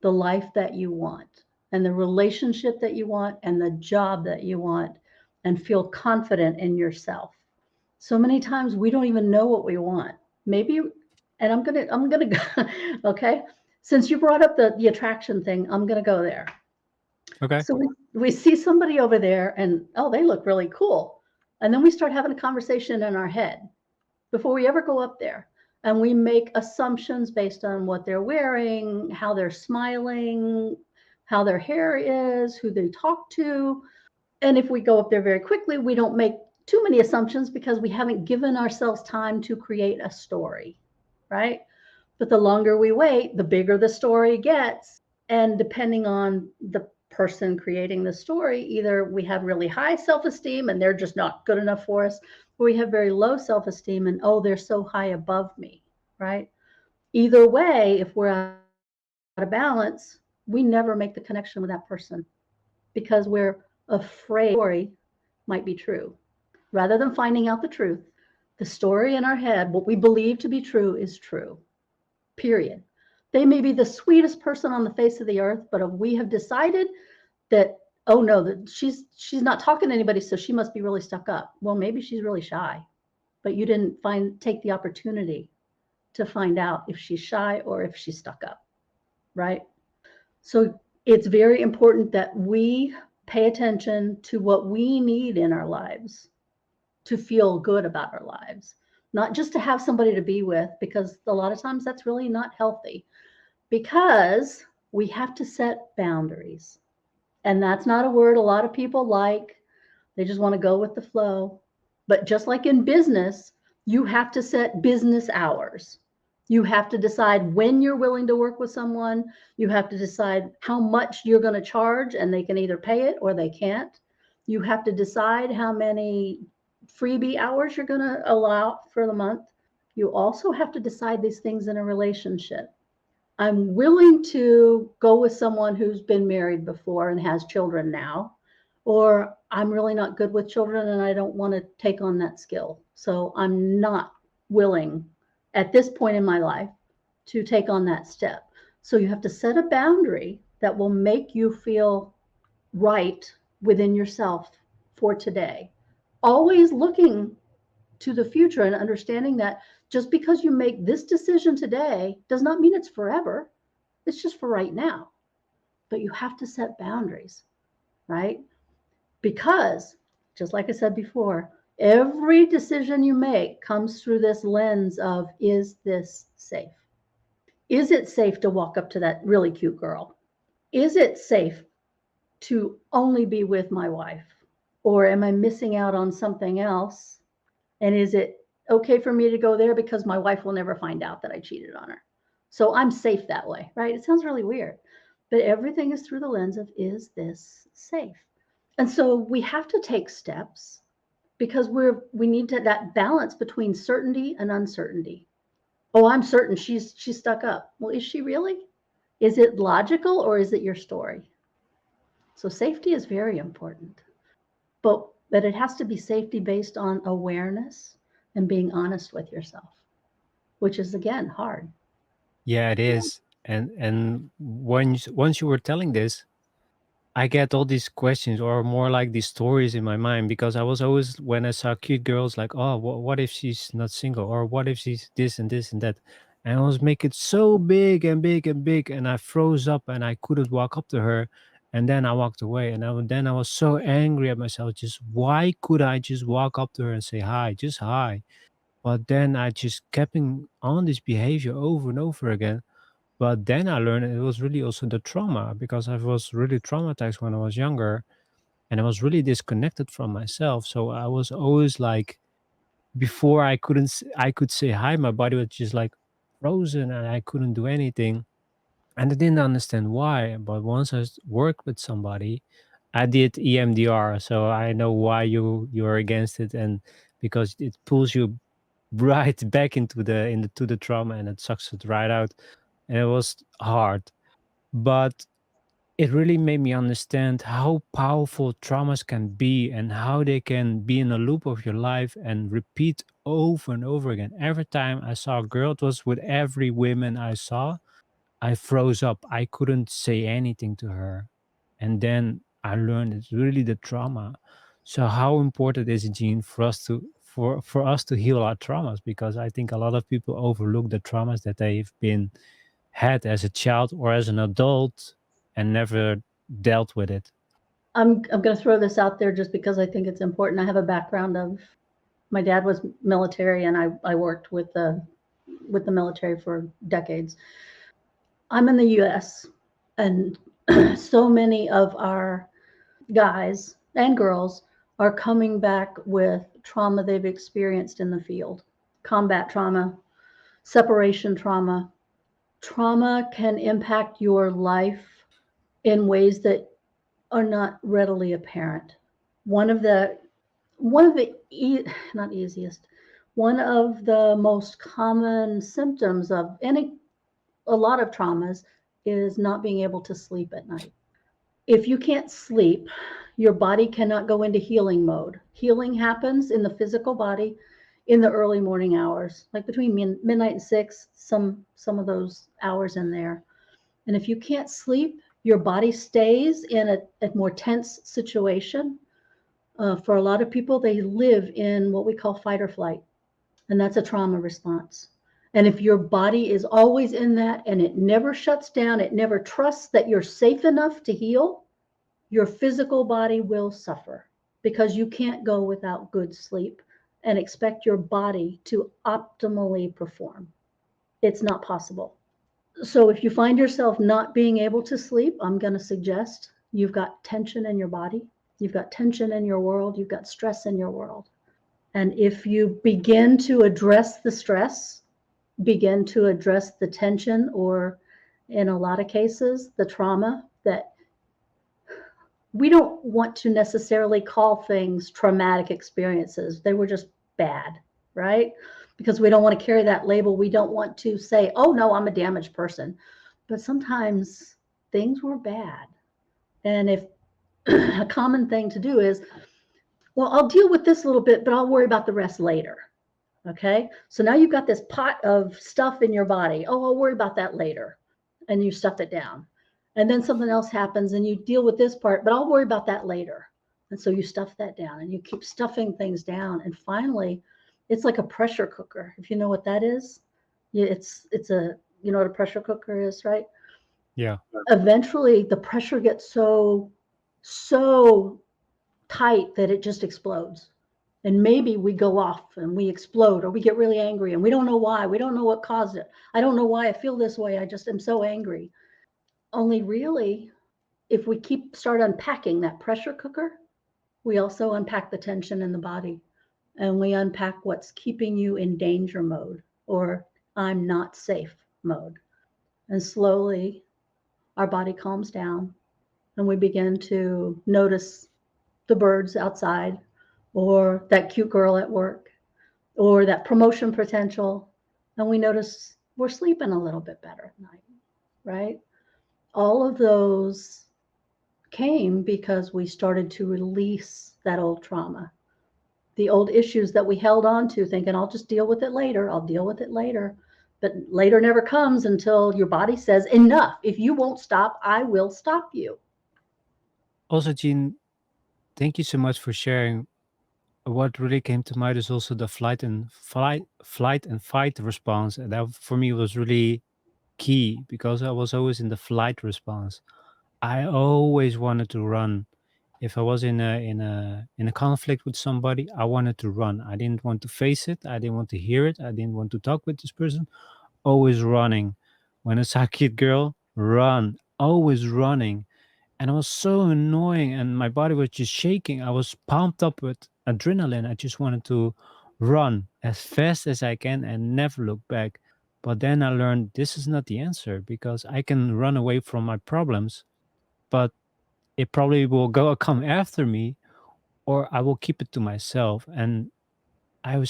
the life that you want and the relationship that you want and the job that you want and feel confident in yourself. So many times we don't even know what we want. Maybe, and I'm gonna go, okay. Since you brought up the attraction thing, I'm gonna go there. Okay. So we see somebody over there and oh, they look really cool. And then we start having a conversation in our head before we ever go up there. And we make assumptions based on what they're wearing, how they're smiling, how their hair is, who they talk to. And if we go up there very quickly, we don't make too many assumptions because we haven't given ourselves time to create a story, right? But the longer we wait, the bigger the story gets. And depending on the person creating the story, either we have really high self esteem and they're just not good enough for us, or we have very low self esteem and, oh, they're so high above me, right? Either way, if we're out of balance, we never make the connection with that person because we're afraid story might be true. Rather than finding out the truth, the story in our head, what we believe to be true, is true. Period. They may be the sweetest person on the face of the earth, but if we have decided that, oh no, that she's not talking to anybody, so she must be really stuck up. Well, maybe she's really shy, but you didn't take the opportunity to find out if she's shy or if she's stuck up, right? So it's very important that we pay attention to what we need in our lives to feel good about our lives, not just to have somebody to be with, because a lot of times that's really not healthy, because we have to set boundaries. And that's not a word a lot of people like. They just want to go with the flow. But just like in business, you have to set business hours. You have to decide when you're willing to work with someone. You have to decide how much you're going to charge, and they can either pay it or they can't. You have to decide how many freebie hours you're going to allow for the month. You also have to decide these things in a relationship. I'm willing to go with someone who's been married before and has children now, or I'm really not good with children and I don't want to take on that skill. So I'm not willing at this point in my life to take on that step. So you have to set a boundary that will make you feel right within yourself for today. Always looking to the future and understanding that just because you make this decision today does not mean it's forever. It's just for right now. But you have to set boundaries, right? Because, just like I said before, every decision you make comes through this lens of, is this safe? Is it safe to walk up to that really cute girl? Is it safe to only be with my wife? Or am I missing out on something else? And is it okay for me to go there because my wife will never find out that I cheated on her? So I'm safe that way, right? It sounds really weird, but everything is through the lens of, is this safe? And so we have to take steps because we need to that balance between certainty and uncertainty. Oh, I'm certain she's stuck up. Well, is she really? Is it logical or is it your story? So safety is very important. But it has to be safety based on awareness and being honest with yourself, which is again hard. Yeah, it is. And once you were telling this, I get all these questions or more like these stories in my mind because I was always when I saw cute girls like, oh, what if she's not single or what if she's this and that, and I was make it so big and big and big, and I froze up and I couldn't walk up to her, and then I walked away, and then I was so angry at myself. Just why could I just walk up to her and say hi, just hi? But then I just kept on this behavior over and over again, but then I learned it was really also the trauma because I was really traumatized when I was younger and I was really disconnected from myself. So I was always like, before I could say hi, my body was just like frozen and I couldn't do anything. And I didn't understand why. But once worked with somebody, I did EMDR, so I know why you're against it, and because it pulls you right back into the trauma and it sucks it right out, and it was hard, but it really made me understand how powerful traumas can be and how they can be in a loop of your life and repeat over and over again. Every time I saw a girl, it was with every woman I saw, I froze up. I couldn't say anything to her. And then I learned it's really the trauma. So how important is it, Gene, for us to heal our traumas? Because I think a lot of people overlook the traumas that they've been had as a child or as an adult and never dealt with it. I'm going to throw this out there just because I think it's important. I have a background of my dad was military and I worked with the military for decades. I'm in the US and so many of our guys and girls are coming back with trauma they've experienced in the field. Combat trauma, separation trauma. Trauma can impact your life in ways that are not readily apparent. One of the not easiest, one of the most common symptoms of a lot of traumas is not being able to sleep at night. If you can't sleep, your body cannot go into healing mode. Healing happens in the physical body in the early morning hours, like between midnight and 6, some of those hours in there. And if you can't sleep, your body stays in a more tense situation. For a lot of people, they live in what we call fight or flight, and that's a trauma response. And if your body is always in that and it never shuts down, it never trusts that you're safe enough to heal, your physical body will suffer because you can't go without good sleep and expect your body to optimally perform. It's not possible. So if you find yourself not being able to sleep, I'm going to suggest you've got tension in your body, you've got tension in your world, you've got stress in your world. And if you begin to address the stress, begin to address the tension, or in a lot of cases, the trauma, that we don't want to necessarily call things traumatic experiences. They were just bad, right? Because we don't want to carry that label. We don't want to say, oh, no, I'm a damaged person. But sometimes things were bad. And if a common thing to do is, well, I'll deal with this a little bit, but I'll worry about the rest later. Okay. So now you've got this pot of stuff in your body. Oh, I'll worry about that later. And you stuff it down. And then something else happens and you deal with this part, but I'll worry about that later. And so you stuff that down and you keep stuffing things down. And finally, It's like a pressure cooker, if you know what that is. Yeah, it's a you know what a pressure cooker is, right? Yeah. Eventually, the pressure gets so tight that it just explodes. And maybe we go off and we explode or we get really angry and we don't know why. We don't know what caused it. I don't know why I feel this way. I just am so angry. Only really, if we start unpacking that pressure cooker, we also unpack the tension in the body and we unpack what's keeping you in danger mode or I'm not safe mode. And slowly our body calms down and we begin to notice the birds outside or that cute girl at work or that promotion potential. And we notice we're sleeping a little bit better at night, right? All of those came because we started to release that old trauma, the old issues that we held on to, thinking, I'll just deal with it later. I'll deal with it later. But later never comes until your body says, enough. If you won't stop, I will stop you. Also, Jean, thank you so much for sharing. What really came to mind is also the flight and fight response, and that for me was really key because I was always in the flight response. I always wanted to run. If I was in a conflict with somebody, I wanted to run. I didn't want to face it. I didn't want to hear it. I didn't want to talk with this person. Always running. When I saw a cute girl, run. Always running. And it was so annoying, and my body was just shaking. I was pumped up with adrenaline. I just wanted to run as fast as I can and never look back. But then I learned this is not the answer because I can run away from my problems, but it probably will go come after me, or I will keep it to myself. And I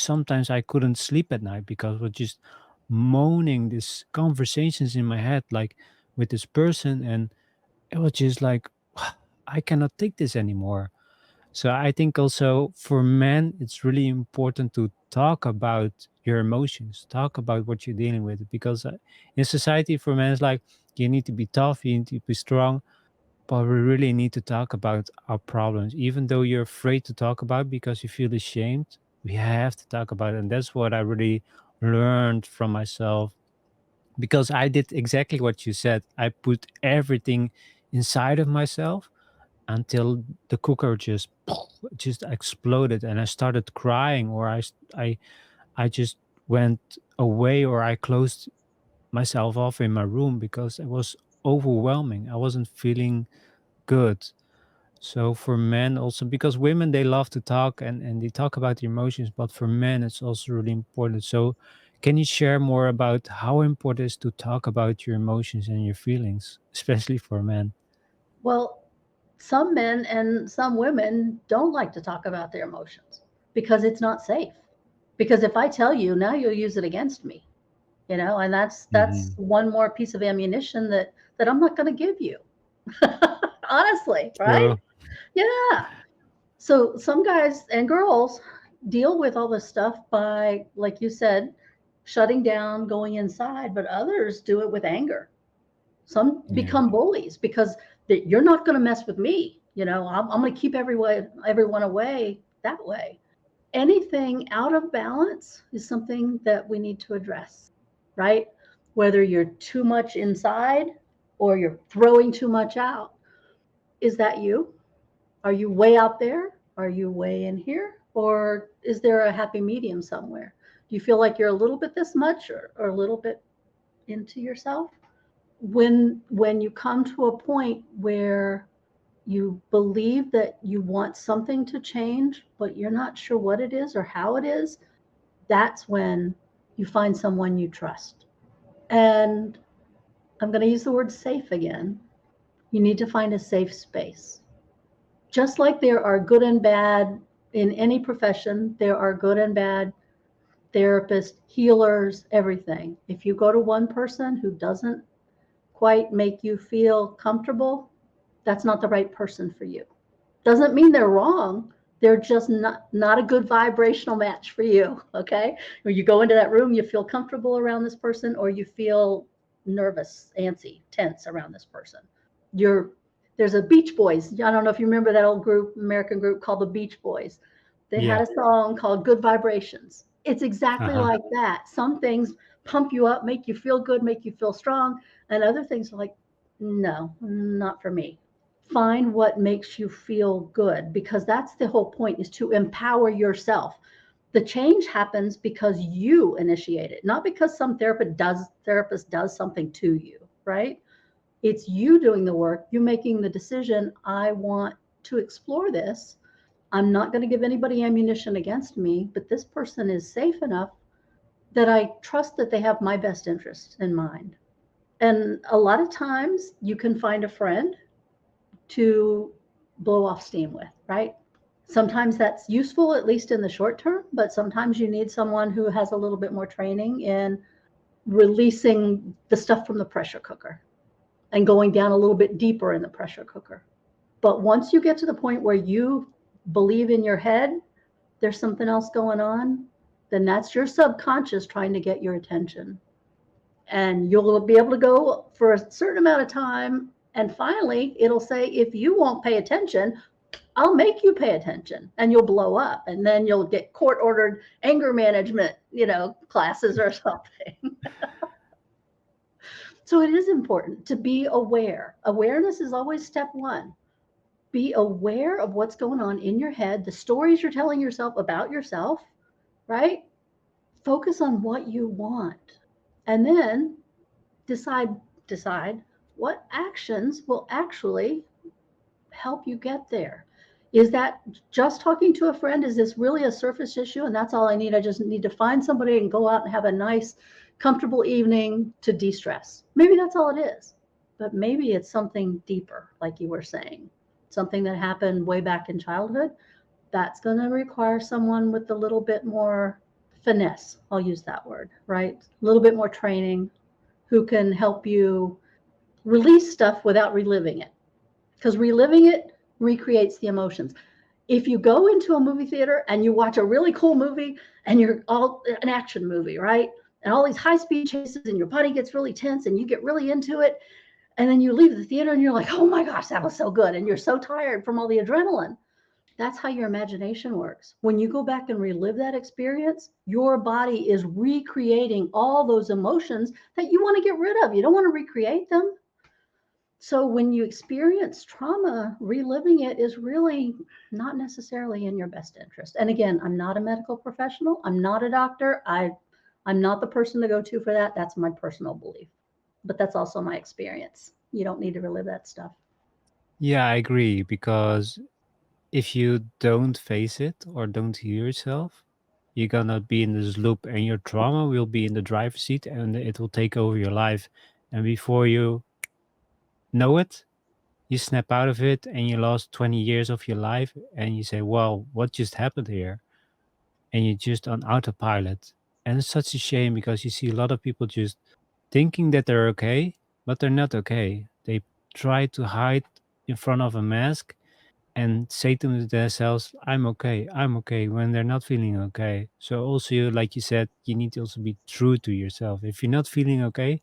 couldn't sleep at night because I was just moaning these conversations in my head, like with this person, and it was just like I cannot take this anymore. So I think also for men, it's really important to talk about your emotions, talk about what you're dealing with, because in society for men, it's like you need to be tough, you need to be strong, but we really need to talk about our problems, even though you're afraid to talk about it because you feel ashamed. We have to talk about it, and that's what I really learned from myself because I did exactly what you said. I put everything inside of myself until the cooker just exploded and I started crying, or I just went away, or I closed myself off in my room because it was overwhelming. I wasn't feeling good. So for men also, because women they love to talk and they talk about the emotions, but for men it's also really important. So can you share more about how important it is to talk about your emotions and your feelings, especially for men? Well, some men and some women don't like to talk about their emotions because it's not safe. Because if I tell you, now you'll use it against me, and that's Hmm. one more piece of ammunition that I'm not going to give you. Honestly, right? True. Yeah. So some guys and girls deal with all this stuff by, like you said, shutting down, going inside, but others do it with anger. Some Yeah. become bullies because you're not going to mess with me. I'm going to keep everyone away that way. Anything out of balance is something that we need to address, right? Whether you're too much inside or you're throwing too much out. Is that you? Are you way out there? Are you way in here? Or is there a happy medium somewhere? Do you feel like you're a little bit this much or a little bit into yourself? When you come to a point where you believe that you want something to change, but you're not sure what it is or how it is, that's when you find someone you trust. And I'm going to use the word safe again. You need to find a safe space. Just like there are good and bad in any profession, there are good and bad therapists, healers, everything. If you go to one person who doesn't quite make you feel comfortable, that's not the right person for you. Doesn't mean they're wrong. They're just not a good vibrational match for you. Okay. When you go into that room, you feel comfortable around this person, or you feel nervous, antsy, tense around this person. You're There's a Beach Boys. I don't know if you remember that old group, American group called the Beach Boys. They had Yeah. a song called Good Vibrations. It's exactly Uh-huh. like that. Some things pump you up, make you feel good, make you feel strong, and other things are like, no, not for me. Find what makes you feel good, because that's the whole point, is to empower yourself. The change happens because you initiate it, not because some therapist does something to you, right? It's you doing the work, you making the decision, I want to explore this. I'm not going to give anybody ammunition against me, but this person is safe enough that I trust that they have my best interest in mind. And a lot of times you can find a friend to blow off steam with, right? Sometimes that's useful, at least in the short term, but sometimes you need someone who has a little bit more training in releasing the stuff from the pressure cooker and going down a little bit deeper in the pressure cooker. But once you get to the point where you believe in your head there's something else going on, then that's your subconscious trying to get your attention. And you'll be able to go for a certain amount of time. And finally, it'll say, if you won't pay attention, I'll make you pay attention, and you'll blow up. And then you'll get court ordered anger management, classes or something. So it is important to be aware. Awareness is always step one. Be aware of what's going on in your head, the stories you're telling yourself about yourself, right? Focus on what you want, and then decide what actions will actually help you get there. Is that just talking to a friend? Is this really a surface issue and that's all I need? I just need to find somebody and go out and have a nice comfortable evening to de-stress. Maybe that's all it is, but maybe it's something deeper, like you were saying, something that happened way back in childhood. That's going to require someone with a little bit more finesse. I'll use that word, right? A little bit more training, who can help you release stuff without reliving it. Because reliving it recreates the emotions. If you go into a movie theater and you watch a really cool movie and you're all an action movie, right? And all these high speed chases and your body gets really tense and you get really into it. And then you leave the theater and you're like, oh my gosh, that was so good. And you're so tired from all the adrenaline. That's how your imagination works. When you go back and relive that experience, your body is recreating all those emotions that you want to get rid of. You don't want to recreate them. So when you experience trauma, reliving it is really not necessarily in your best interest. And again, I'm not a medical professional. I'm not a doctor. I'm not the person to go to for that. That's my personal belief. But that's also my experience. You don't need to relive that stuff. Yeah, I agree because if you don't face it or don't hear yourself, you're gonna be in this loop and your trauma will be in the driver's seat and it will take over your life. And before you know it, you snap out of it and you lost 20 years of your life and you say, well, what just happened here? And you're just on autopilot. And it's such a shame because you see a lot of people just thinking that they're okay, but they're not okay. They try to hide in front of a mask and say to themselves, I'm okay, when they're not feeling okay. So, also, like you said, you need to also be true to yourself. If you're not feeling okay,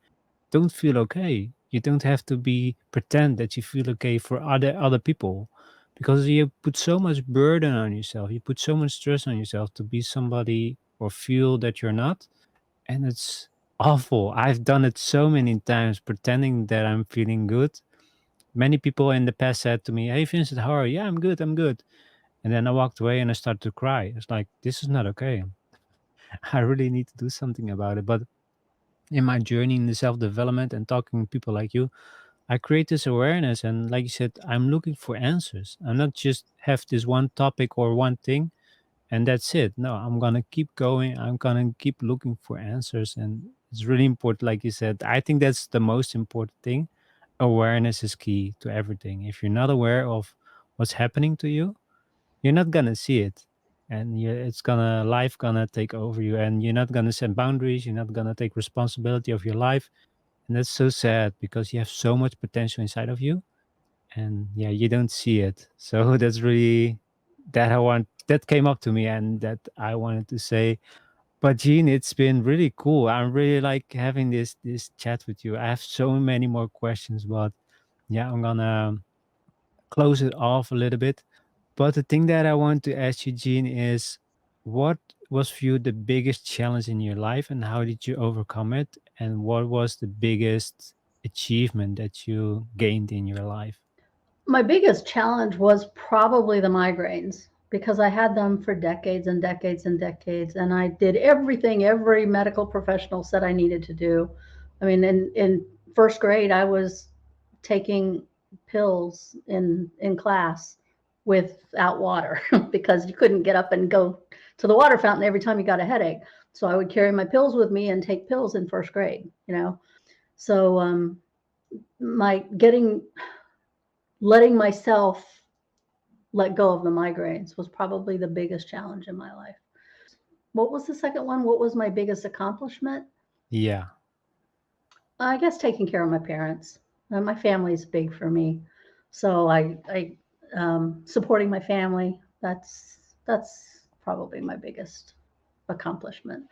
don't feel okay. You don't have to be pretend that you feel okay for other people because you put so much burden on yourself. You put so much stress on yourself to be somebody or feel that you're not, and it's awful. I've done it so many times pretending that I'm feeling good. Many people in the past said to me, "Hey Vincent, how are you?" "Yeah, I'm good, I'm good." And then I walked away and I started to cry. It's like, this is not okay. I really need to do something about it. But in my journey in the self-development and talking to people like you, I create this awareness, and like you said, I'm looking for answers. I'm not just have this one topic or one thing and that's it. No, I'm gonna keep going. I'm gonna keep looking for answers, and it's really important. Like you said, I think that's the most important thing. Awareness is key to everything. If you're not aware of what's happening to you, you're not gonna see it, and it's gonna life gonna take over you, and you're not gonna set boundaries. You're not gonna take responsibility of your life, and that's so sad because you have so much potential inside of you, and yeah, you don't see it. So that's really that came up to me and that I wanted to say. But Gene, it's been really cool. I'm really like having this chat with you. I have so many more questions, but yeah, I'm gonna close it off a little bit. But the thing that I want to ask you, Gene, is what was for you the biggest challenge in your life, and how did you overcome it? And what was the biggest achievement that you gained in your life? My biggest challenge was probably the migraines because I had them for decades and decades and decades, and I did everything every medical professional said I needed to do. I mean, in first grade, I was taking pills in class without water because you couldn't get up and go to the water fountain every time you got a headache. So I would carry my pills with me and take pills in first grade, you know. So my getting letting myself let go of the migraines was probably the biggest challenge in my life. What was the second one? What was my biggest accomplishment? Yeah, I guess taking care of my parents. My family is big for me, so I supporting my family. That's probably my biggest accomplishment.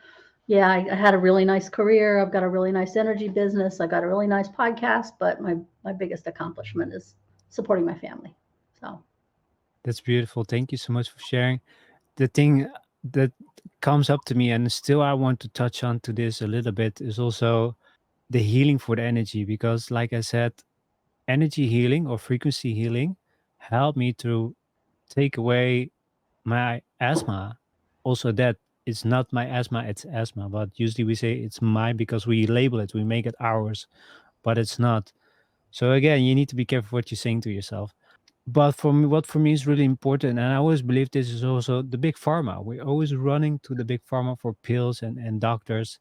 Yeah, I had a really nice career. I've got a really nice energy business. I got a really nice podcast, but my biggest accomplishment is supporting my family. So that's beautiful. Thank you so much for sharing. The thing that comes up to me, and still I want to touch on to this a little bit, is also the healing for the energy. Because, like I said, energy healing or frequency healing helped me to take away my asthma. Also, that it's not my asthma, it's asthma. But usually we say it's mine because we label it, we make it ours, but it's not. So again, you need to be careful what you're saying to yourself. But for me, what for me is really important, and I always believe this is also the big pharma. We're always running to the big pharma for pills and doctors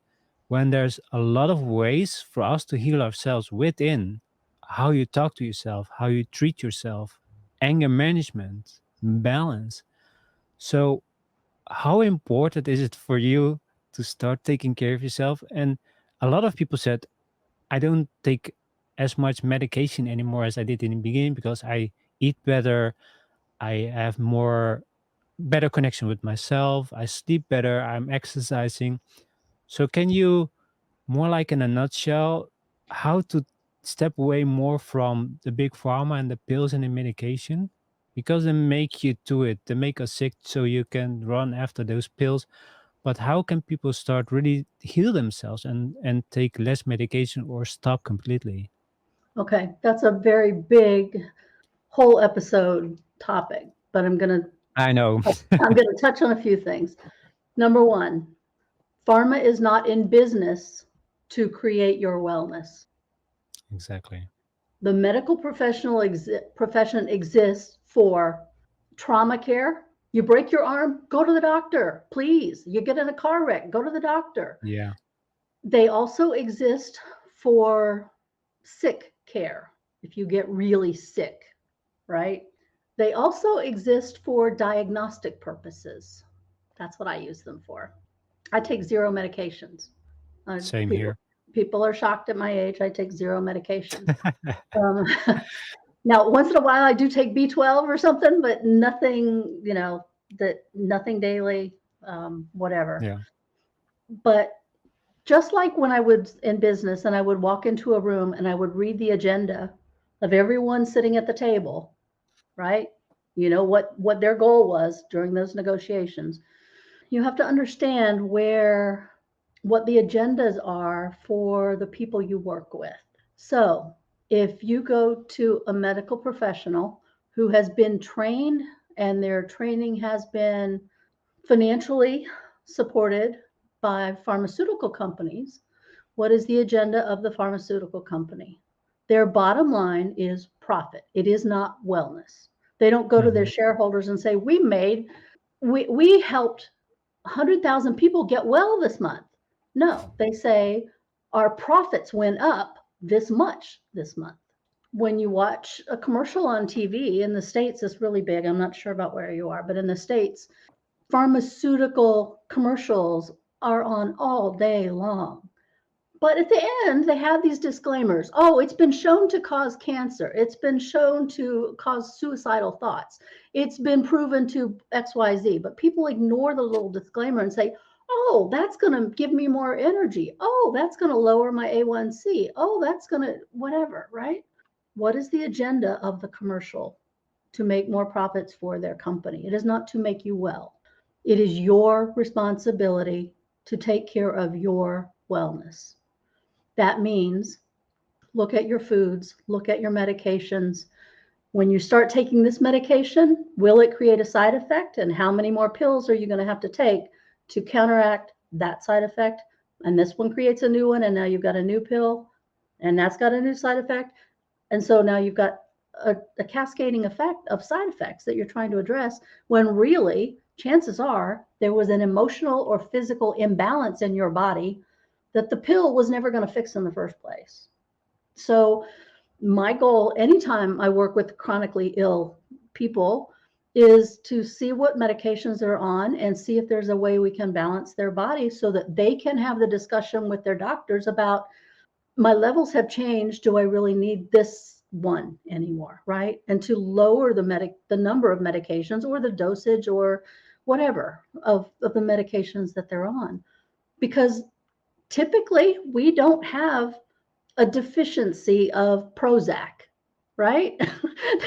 when there's a lot of ways for us to heal ourselves within how you talk to yourself, how you treat yourself, anger management, balance. So, how important is it for you to start taking care of yourself? And a lot of people said, I don't take as much medication anymore as I did in the beginning because I eat better, I have more better connection with myself, I sleep better, I'm exercising. So can you, more like in a nutshell, how to step away more from the big pharma and the pills and the medication? Because they make you do it, they make us sick so you can run after those pills. But how can people start really heal themselves and take less medication or stop completely? okay, that's a very big whole episode topic, but I know. I'm gonna touch on a few things. Number one, pharma is not in business to create your wellness. Exactly. The medical profession exists for trauma care. You break your arm, go to the doctor, please. You get in a car wreck, go to the doctor. Yeah. They also exist for sick care if you get really sick, right? They also exist for diagnostic purposes. That's what I use them for. I take zero medications. Uh, Same people here. people are shocked at my age. I take zero medications. Um, now, once in a while, I do take B12 or something, but nothing, nothing daily, whatever. Yeah. But just like when I was in business and I would walk into a room and I would read the agenda of everyone sitting at the table, right? You know what their goal was during those negotiations. You have to understand where what the agendas are for the people you work with. So, if you go to a medical professional who has been trained and their training has been financially supported by pharmaceutical companies, what is the agenda of the pharmaceutical company? Their bottom line is profit. It is not wellness. They don't go to their Hmm. shareholders and say, we helped 100,000 people get well this month. No, they say our profits went up this much this month. When you watch a commercial on TV in the States, it's really big. I'm not sure about where you are, but in the States, pharmaceutical commercials are on all day long. But at the end, they have these disclaimers. Oh, it's been shown to cause cancer. It's been shown to cause suicidal thoughts. It's been proven to XYZ. But people ignore the little disclaimer and say, oh, that's going to give me more energy. Oh, that's going to lower my A1C. Oh, that's going to whatever, right? What is the agenda of the commercial? To make more profits for their company. It is not to make you well. It is your responsibility to take care of your wellness. That means look at your foods, look at your medications. When you start taking this medication, will it create a side effect? And how many more pills are you going to have to take to counteract that side effect? And this one creates a new one, and now you've got a new pill, and that's got a new side effect. And so now you've got a cascading effect of side effects that you're trying to address when really, chances are, there was an emotional or physical imbalance in your body that the pill was never going to fix in the first place. So, my goal anytime I work with chronically ill people is to see what medications they're on and see if there's a way we can balance their body so that they can have the discussion with their doctors about my levels have changed. Do I really need this one anymore? Right. And to lower the number of medications or the dosage or whatever of the medications that they're on. Because typically we don't have a deficiency of Prozac, right?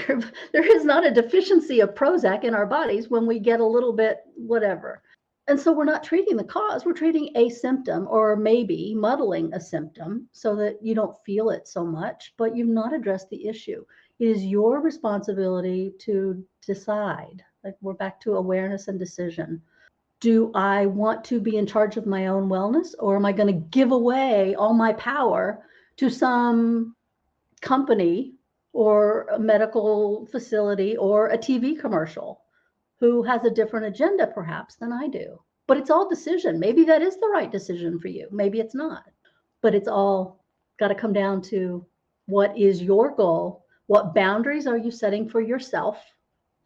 there, there is not a deficiency of Prozac in our bodies when we get a little bit whatever. And so we're not treating the cause, we're treating a symptom or maybe muddling a symptom so that you don't feel it so much, but you've not addressed the issue. It is your responsibility to decide. Like we're back to awareness and decision. Do I want to be in charge of my own wellness, or am I going to give away all my power to some company or a medical facility or a TV commercial who has a different agenda perhaps than I do? But it's all decision. Maybe that is the right decision for you. Maybe it's not. But it's all got to come down to what is your goal? What boundaries are you setting for yourself?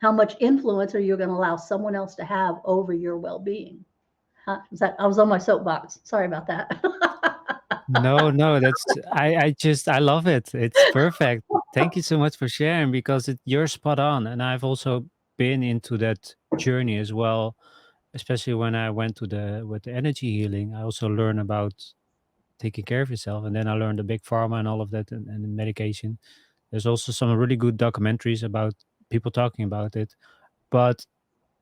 How much influence are you going to allow someone else to have over your well-being? I was on my soapbox. Sorry about that. No, no, that's I love it. It's perfect. Thank you so much for sharing because you're spot on. And I've also been into that journey as well, especially when I went to the with the energy healing. I also learned about taking care of yourself, and then I learned the big pharma and all of that, and the medication. There's also some really good documentaries about people talking about it, but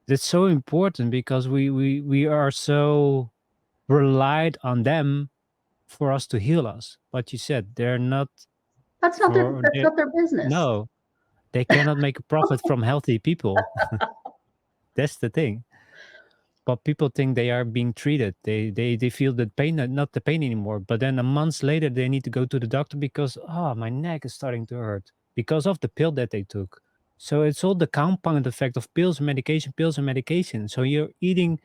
it's so important because we are so relied on them for us to heal us. But you said they're not for That's not their business. no, they cannot make a profit from healthy people. That's the thing. But people think they are being treated. They feel the pain, not the pain anymore. But then a month later, they need to go to the doctor because my neck is starting to hurt because of the pill that they took. So it's all the compound effect of pills and medication. So you're eating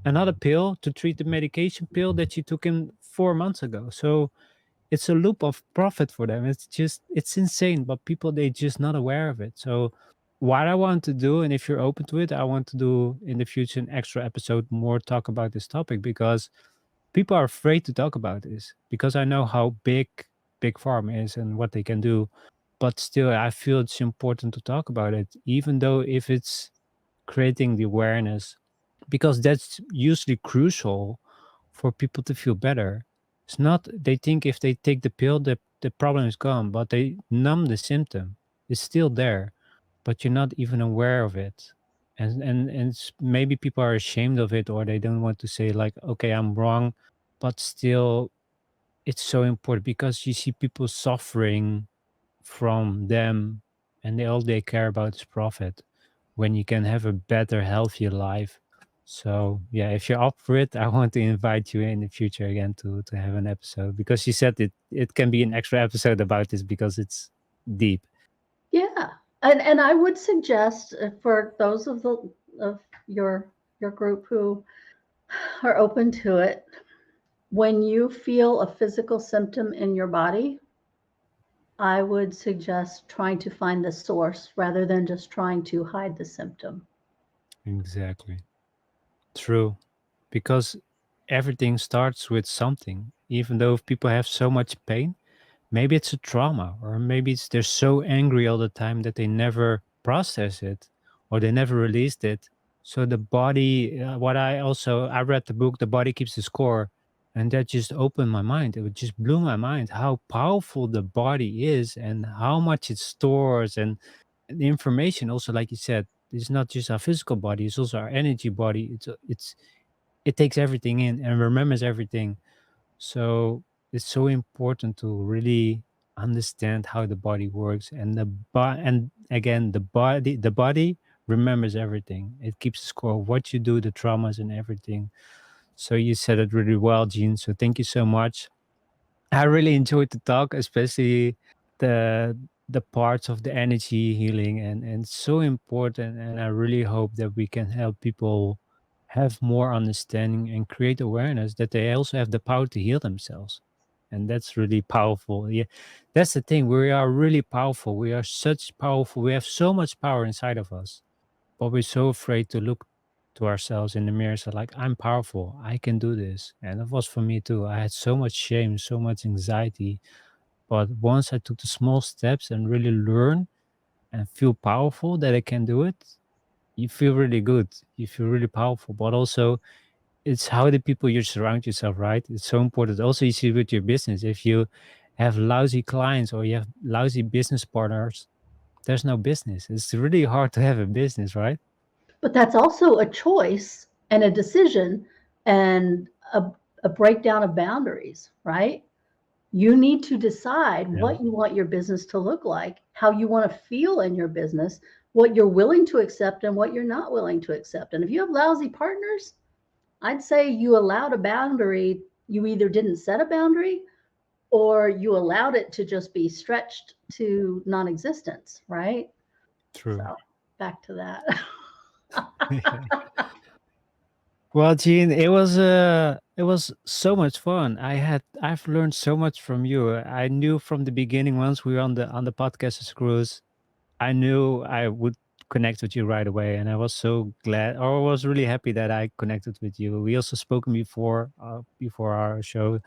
another pill to treat the medication pill that you took in 4 months ago. So it's a loop of profit for them. It's insane, but people they just not aware of it. So what I want to do, and if you're open to it, I want to do in the future an extra episode more talk about this topic because people are afraid to talk about this because I know how big pharma is and what they can do. But still I feel it's important to talk about it, even though if it's creating the awareness because that's usually crucial for people to feel better. It's not they think if they take the pill the problem is gone, but they numb the symptom. It's still there, but you're not even aware of it. And maybe people are ashamed of it or they don't want to say like, okay, I'm wrong, but still it's so important because you see people suffering from them and all they care about is profit when you can have a better, healthier life. So yeah, if you're up for it, I want to invite you in the future again to have an episode because you said it can be an extra episode about this because it's deep. Yeah. And I would suggest for those of your group who are open to it, when you feel a physical symptom in your body, I would suggest trying to find the source rather than just trying to hide the symptom. Exactly. True. Because everything starts with something. Even though if people have so much pain, maybe it's a trauma, or maybe it's they're so angry all the time that they never process it or they never released it. So the body, what I read the book, The Body Keeps the Score, and that just opened my mind. It just blew my mind how powerful the body is and how much it stores and the information also, like you said. It's not just our physical body; it's also our energy body. It takes everything in and remembers everything. So it's so important to really understand how the body works, and and again, the body remembers everything. It keeps score of what you do, the traumas and everything. So you said it really well, Gene. So thank you so much. I really enjoyed the talk, especially the the parts of the energy healing, and it's so important. And I really hope that we can help people have more understanding and create awareness that they also have the power to heal themselves. And that's really powerful. Yeah, that's the thing. We are really powerful. We are such powerful. We have so much power inside of us, but we're so afraid to look to ourselves in the mirror. So, like, I'm powerful. I can do this. And it was for me too. I had so much shame, so much anxiety. But once I took the small steps and really learn and feel powerful that I can do it, you feel really good. You feel really powerful. But also, it's how the people you surround yourself, right? It's so important. Also, you see with your business, if you have lousy clients or you have lousy business partners, there's no business. It's really hard to have a business, right? But that's also a choice and a decision and a breakdown of boundaries, right? You need to decide Yeah, what you want your business to look like, how you want to feel in your business, what you're willing to accept and what you're not willing to accept. And if you have lousy partners, I'd say you allowed a boundary. You either didn't set a boundary or you allowed it to just be stretched to non existence, right? true. So back to that. Well, Gene, it was so much fun. I've learned so much from you. I knew from the beginning once we were on the podcast cruise, I knew I would connect with you right away, and I was so glad, or I was really happy that I connected with you. We also spoken before our show,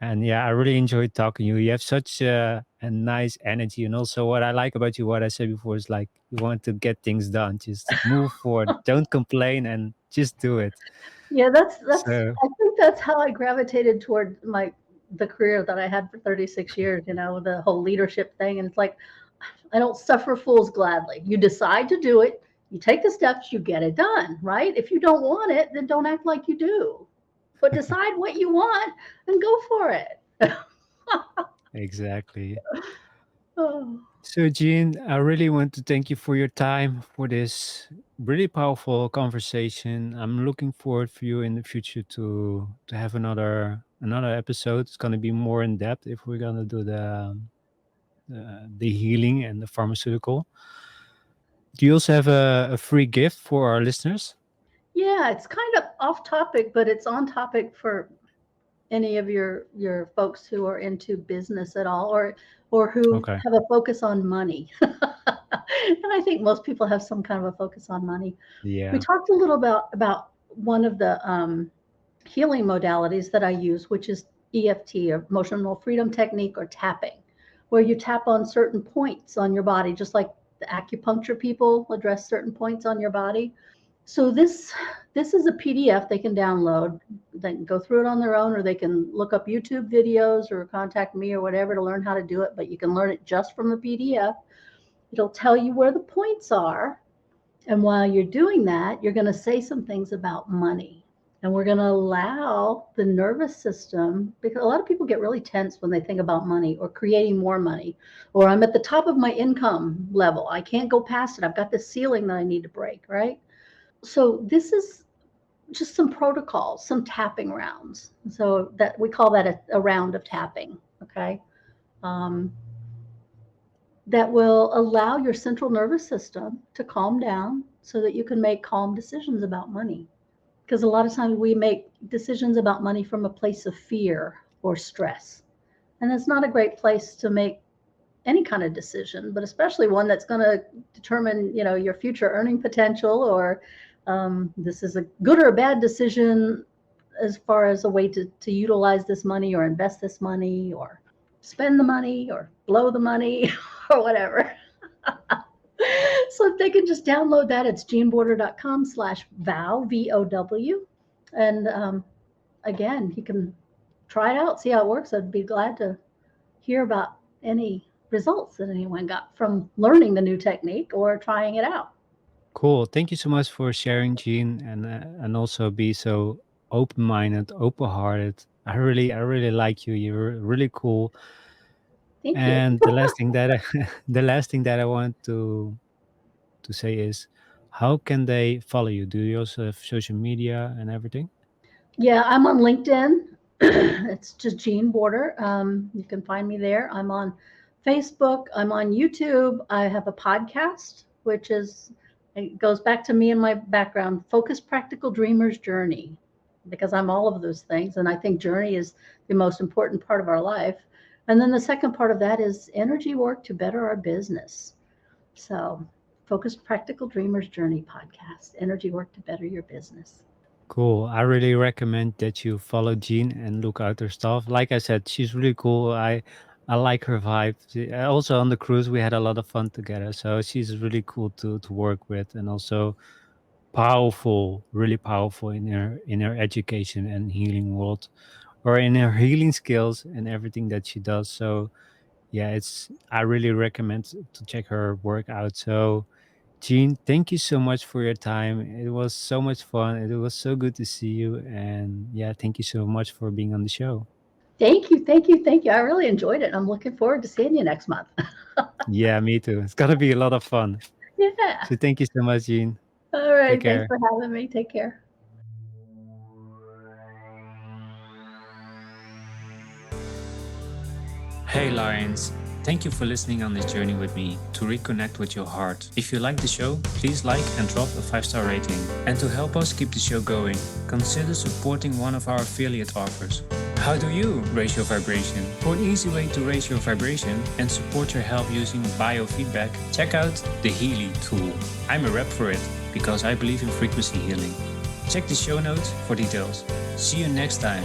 and yeah, I really enjoyed talking to you. You have such a nice energy, and also what I like about you, what I said before, is like you want to get things done. Just move forward, don't complain, and just do it. Yeah, that's So I think that's how I gravitated toward the career that I had for 36 years, the whole leadership thing. And it's like, I don't suffer fools gladly. You decide to do it, you take the steps, you get it done, right? If you don't want it, then don't act like you do. But decide what you want and go for it. exactly. Oh. So, Jean, I really want to thank you for your time for this really powerful conversation. I'm looking forward for you in the future to have another episode. It's gonna be more in depth if we're gonna do the healing and the pharmaceutical. Do you also have a free gift for our listeners? Yeah, it's kind of off topic, but it's on topic for any of your folks who are into business at all, or who Okay. have a focus on money. And I think most people have some kind of a focus on money. We Yeah. talked a little about one of the healing modalities that I use, which is EFT, or emotional freedom technique, or tapping, where you tap on certain points on your body, just like the acupuncture people address certain points on your body. So this is a PDF they can download. They can go through it on their own, or they can look up YouTube videos or contact me or whatever to learn how to do it. But you can learn it just from the PDF. It'll tell you where the points are, and while you're doing that, you're going to say some things about money. And we're going to allow the nervous system, because a lot of people get really tense when they think about money or creating more money, or I'm at the top of my income level. I can't go past it. I've got this ceiling that I need to break, right? So this is just some protocols, some tapping rounds. So that we call that a round of tapping. Okay. Um, that will allow your central nervous system to calm down so that you can make calm decisions about money. Because a lot of times we make decisions about money from a place of fear or stress. And that's not a great place to make any kind of decision, but especially one that's going to determine, your future earning potential, or this is a good or a bad decision as far as a way to utilize this money or invest this money or spend the money or blow the money or whatever. So if they can just download that, it's jeanborder.com/vow, VOW. And again, you can try it out, see how it works. I'd be glad to hear about any results that anyone got from learning the new technique or trying it out. Cool. Thank you so much for sharing, Gene, and also be so open-minded, open-hearted. I really like you. You're really cool. Thank you. And the last thing that the last thing that I want to say is, how can they follow you? Do you also have social media and everything? Yeah, I'm on LinkedIn. It's just Jean Border. You can find me there. I'm on Facebook. I'm on YouTube. I have a podcast, which is it goes back to me and my background, Focused Practical Dreamer's Journey, because I'm all of those things, and I think journey is the most important part of our life. And then the second part of that is energy work to better our business. So, Focused Practical Dreamer's Journey podcast, energy work to better your business. Cool. I really recommend that you follow Jean and look out her stuff. Like I said, she's really cool. I like her vibe. Also on the cruise, we had a lot of fun together. So she's really cool to work with, and also powerful, really powerful in her education and healing world, or in her healing skills and everything that she does. So yeah, it's I really recommend to check her work out. So Jean, thank you so much for your time. It was so much fun. It was so good to see you. And yeah, thank you so much for being on the show. Thank you, thank you, thank you. I really enjoyed it. I'm looking forward to seeing you next month. Yeah, me too. It's gonna be a lot of fun. Yeah. So thank you so much, Jean. All Take right. Thanks care. for having me. Take care. Hey Lions, thank you for listening on this journey with me to reconnect with your heart. If you like the show, please like and drop a 5-star rating. And to help us keep the show going, consider supporting one of our affiliate offers. How do you raise your vibration? For an easy way to raise your vibration and support your health using biofeedback, check out the Healy tool. I'm a rep for it because I believe in frequency healing. Check the show notes for details. See you next time.